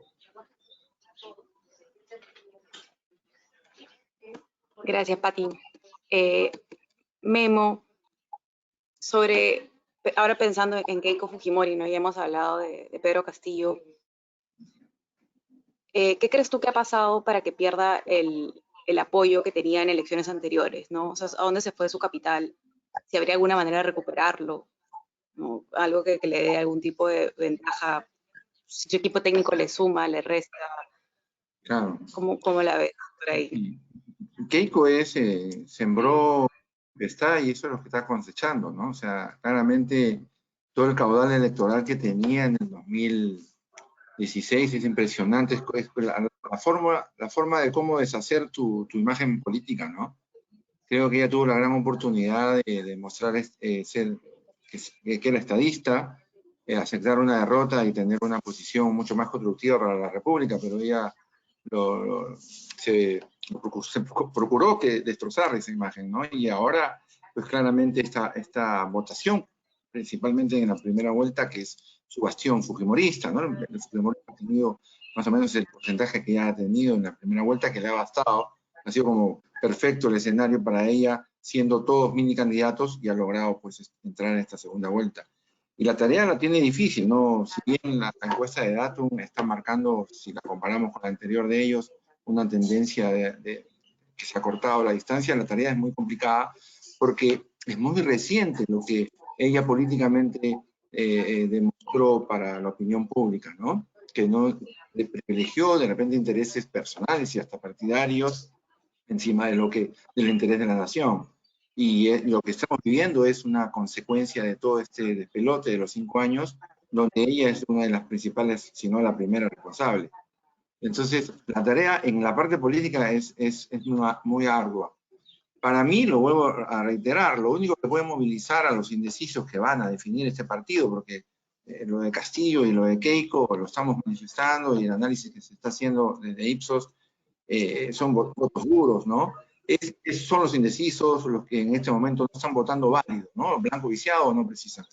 Gracias, Pati. Memo, ahora pensando en Keiko Fujimori, ¿no? Ya hemos hablado de Pedro Castillo. ¿Qué crees tú que ha pasado para que pierda el apoyo que tenía en elecciones anteriores, ¿no? O sea, ¿a dónde se fue su capital? Si habría alguna manera de recuperarlo, ¿no? Algo que le dé algún tipo de ventaja, si su equipo técnico le suma, le resta. Claro. ¿Cómo la ves por ahí? Keiko sembró, está, y eso es lo que está cosechando, ¿no? O sea, claramente todo el caudal electoral que tenía en el 2016 es impresionante, es la forma de cómo deshacer tu imagen política, ¿no? Creo que ella tuvo la gran oportunidad de mostrar que era estadista, aceptar una derrota y tener una posición mucho más constructiva para la República, pero ella se procuró destrozar esa imagen, ¿no? Y ahora, pues claramente esta votación, principalmente en la primera vuelta, que es su bastión fujimorista, ¿no? El fujimorismo ha tenido más o menos el porcentaje que ya ha tenido en la primera vuelta, que le ha bastado, ha sido como perfecto el escenario para ella, siendo todos mini candidatos, y ha logrado pues entrar en esta segunda vuelta. Y la tarea la tiene difícil, ¿no? Si bien la encuesta de Datum está marcando, si la comparamos con la anterior de ellos, una tendencia que se ha cortado la distancia, la tarea es muy complicada porque es muy reciente lo que ella políticamente demostró para la opinión pública, ¿no? Que no le privilegió de repente intereses personales y hasta partidarios encima del interés de la nación. Y lo que estamos viviendo es una consecuencia de todo este despelote de los 5 años, donde ella es una de las principales, si no la primera responsable. Entonces, la tarea en la parte política es muy ardua. Para mí, lo vuelvo a reiterar, lo único que puede movilizar a los indecisos que van a definir este partido, porque lo de Castillo y lo de Keiko lo estamos manifestando, y el análisis que se está haciendo desde Ipsos son votos duros, ¿no? son los indecisos, los que en este momento no están votando válido, ¿no? Blanco viciado no precisa.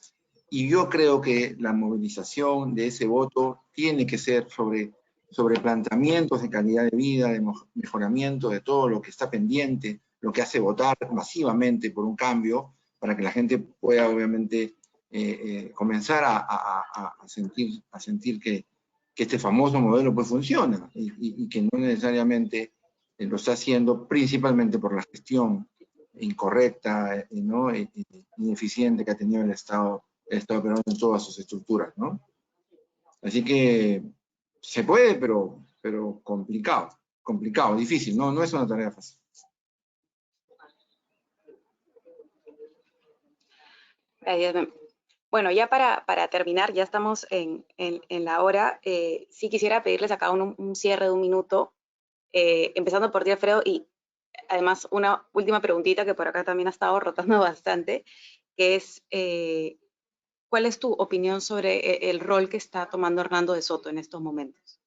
Y yo creo que la movilización de ese voto tiene que ser sobre planteamientos de calidad de vida, de mejoramiento de todo lo que está pendiente, lo que hace votar masivamente por un cambio, para que la gente pueda obviamente comenzar a sentir que este famoso modelo pues funciona y que no necesariamente lo está haciendo principalmente por la gestión incorrecta, ¿no? Ineficiente que ha tenido el Estado peruano en todas sus estructuras, ¿no? Así que se puede, pero complicado, difícil, no es una tarea fácil. Bueno, ya para terminar, ya estamos en la hora, sí quisiera pedirles a cada uno un cierre de 1 minuto, empezando por ti, Alfredo, y además una última preguntita que por acá también ha estado rotando bastante, que es, ¿cuál es tu opinión sobre el rol que está tomando Hernando de Soto en estos momentos?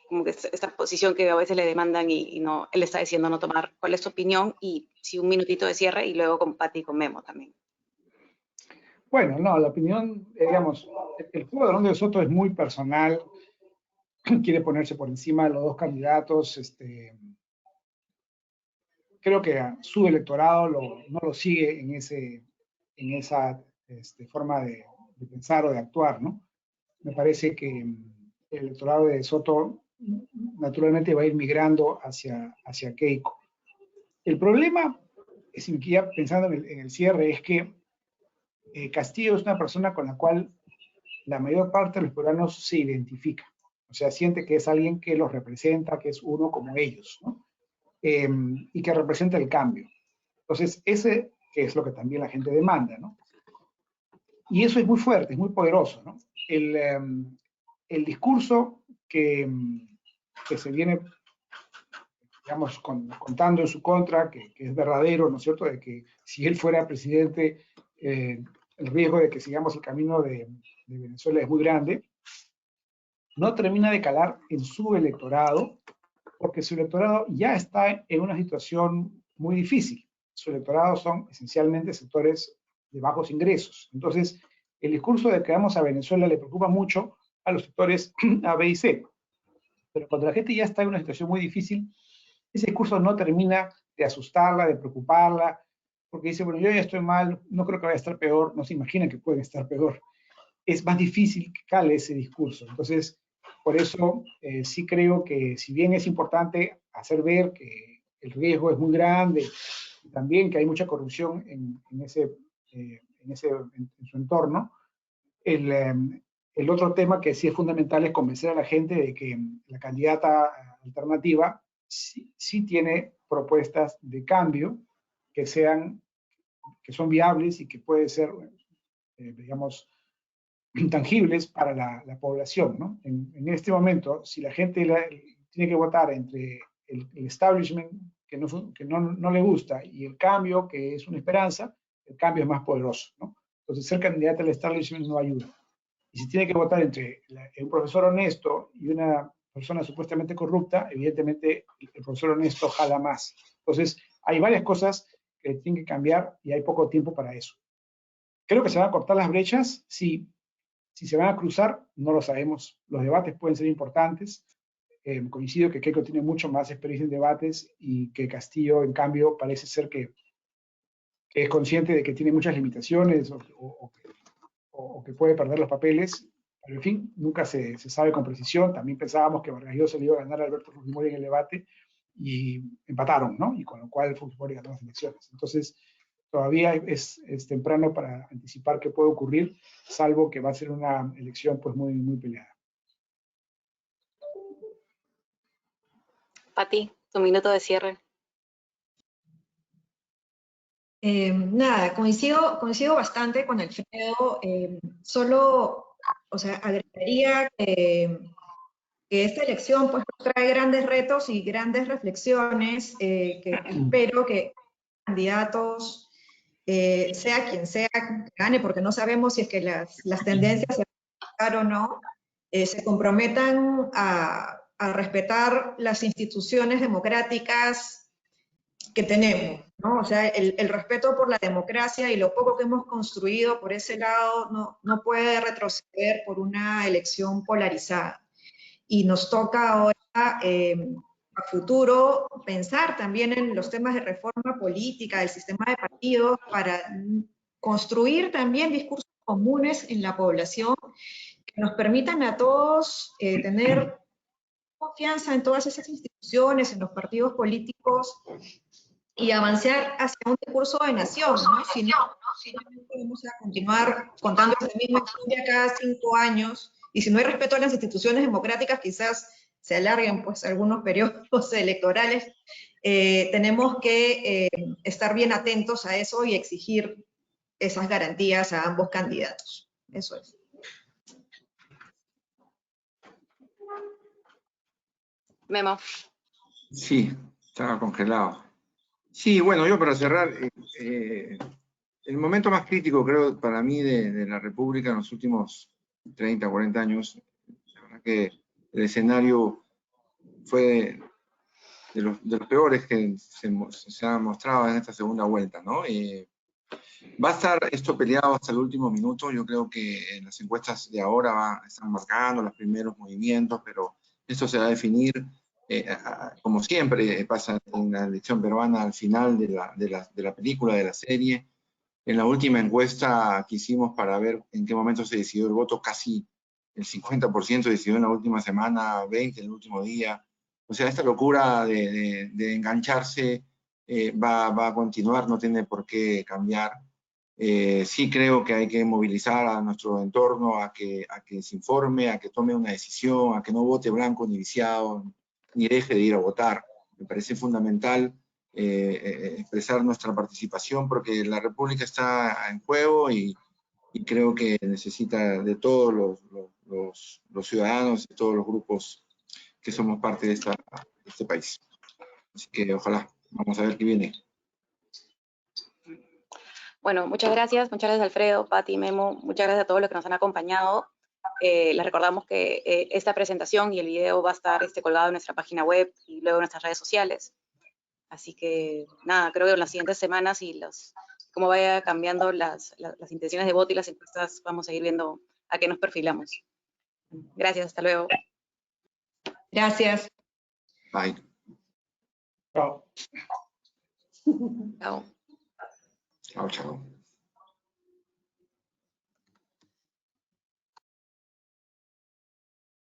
Como que esta posición que a veces le demandan y no, él está diciendo no tomar. ¿Cuál es tu opinión? Y sí, 1 minutito de cierre y luego con Pati y con Memo también. Bueno, no, la opinión, digamos, el juego de Hernando de Soto es muy personal, quiere ponerse por encima de los dos candidatos, creo que a su electorado no lo sigue en esa forma de pensar o de actuar, ¿no? Me parece que el electorado de Soto naturalmente va a ir migrando hacia Keiko. El problema, ya pensando en el cierre, es que Castillo es una persona con la cual la mayor parte de los peruanos se identifica. O sea, siente que es alguien que los representa, que es uno como ellos, ¿no? Y que representa el cambio. Entonces, ese que es lo que también la gente demanda, ¿no? Y eso es muy fuerte, es muy poderoso, ¿no? El discurso que se viene, digamos, contando en su contra, que es verdadero, ¿no es cierto?, de que si él fuera presidente, el riesgo de que sigamos el camino de Venezuela es muy grande, no termina de calar en su electorado, porque su electorado ya está en una situación muy difícil. Su electorado son esencialmente sectores de bajos ingresos. Entonces, el discurso de que vamos a Venezuela le preocupa mucho a los sectores A, B y C. Pero cuando la gente ya está en una situación muy difícil, ese discurso no termina de asustarla, de preocuparla, porque dice, bueno, yo ya estoy mal, no creo que vaya a estar peor, no se imaginan que pueden estar peor. Es más difícil que cale ese discurso. Entonces, por eso sí creo que si bien es importante hacer ver que el riesgo es muy grande, y también que hay mucha corrupción en su entorno, el otro tema que sí es fundamental es convencer a la gente de que la candidata alternativa sí tiene propuestas de cambio que son viables y que pueden ser, digamos, tangibles para la población, ¿no? En este momento, si la gente tiene que votar entre el establishment que no le gusta y el cambio, que es una esperanza, el cambio es más poderoso, ¿no? Entonces, ser candidato al establishment no ayuda. Y si tiene que votar entre un profesor honesto y una persona supuestamente corrupta, evidentemente el profesor honesto jala más. Entonces, hay varias cosas que tienen que cambiar y hay poco tiempo para eso. Creo que se van a cortar las brechas, sí. Si se van a cruzar, no lo sabemos. Los debates pueden ser importantes. Coincido que Keiko tiene mucho más experiencia en debates y que Castillo, en cambio, parece ser que es consciente de que tiene muchas limitaciones o que puede perder los papeles. Pero, en fin, nunca se sabe con precisión. También pensábamos que Vargas Llosa le iba a ganar a Alberto Fujimori en el debate y empataron, ¿no? Y con lo cual Fujimori ganó las elecciones. Entonces, todavía es temprano para anticipar qué puede ocurrir, salvo que va a ser una elección pues muy, muy peleada. Pati, tu minuto de cierre. Nada, coincido bastante con Alfredo. Solo, o sea, agregaría que esta elección pues trae grandes retos y grandes reflexiones que espero que candidatos, sea quien sea, gane, porque no sabemos si es que las tendencias se van a dar o no, se comprometan a a respetar las instituciones democráticas que tenemos, ¿no? O sea, el respeto por la democracia y lo poco que hemos construido por ese lado no puede retroceder por una elección polarizada. Y nos toca ahora, a futuro, pensar también en los temas de reforma política, del sistema de partidos, para construir también discursos comunes en la población que nos permitan a todos tener confianza en todas esas instituciones, en los partidos políticos, y avanzar hacia un discurso de nación, ¿no? Si no podemos continuar contando esa misma historia cada 5 años, y si no hay respeto a las instituciones democráticas, quizás se alarguen pues algunos periodos electorales. Tenemos que estar bien atentos a eso y exigir esas garantías a ambos candidatos. Eso es. Memo. Sí, estaba congelado. Sí, bueno, yo para cerrar, el momento más crítico, creo, para mí de la República en los últimos 30, 40 años, la verdad que el escenario fue de los peores que se han mostrado en esta segunda vuelta, ¿no? Va a estar esto peleado hasta el último minuto. Yo creo que en las encuestas de ahora están marcando los primeros movimientos, pero esto se va a definir, como siempre pasa en la elección peruana, al final de la película, de la serie. En la última encuesta que hicimos para ver en qué momento se decidió el voto, casi el 50% decidió en la última semana, 20% en el último día. O sea, esta locura de engancharse va a continuar, no tiene por qué cambiar. Sí creo que hay que movilizar a nuestro entorno a que se informe, a que tome una decisión, a que no vote blanco ni viciado, ni deje de ir a votar. Me parece fundamental expresar nuestra participación porque la República está en juego y creo que necesita de todos los ciudadanos, de todos los grupos que somos parte de este país. Así que ojalá, vamos a ver qué viene. Bueno, muchas gracias Alfredo, Pati, Memo, muchas gracias a todos los que nos han acompañado. Les recordamos que esta presentación y el video va a estar colgado en nuestra página web y luego en nuestras redes sociales. Así que nada, creo que en las siguientes semanas y cómo vaya cambiando las intenciones de voto y las encuestas, vamos a ir viendo a qué nos perfilamos. Gracias, hasta luego. Gracias. Bye. Chao. Chao. Chao, chao.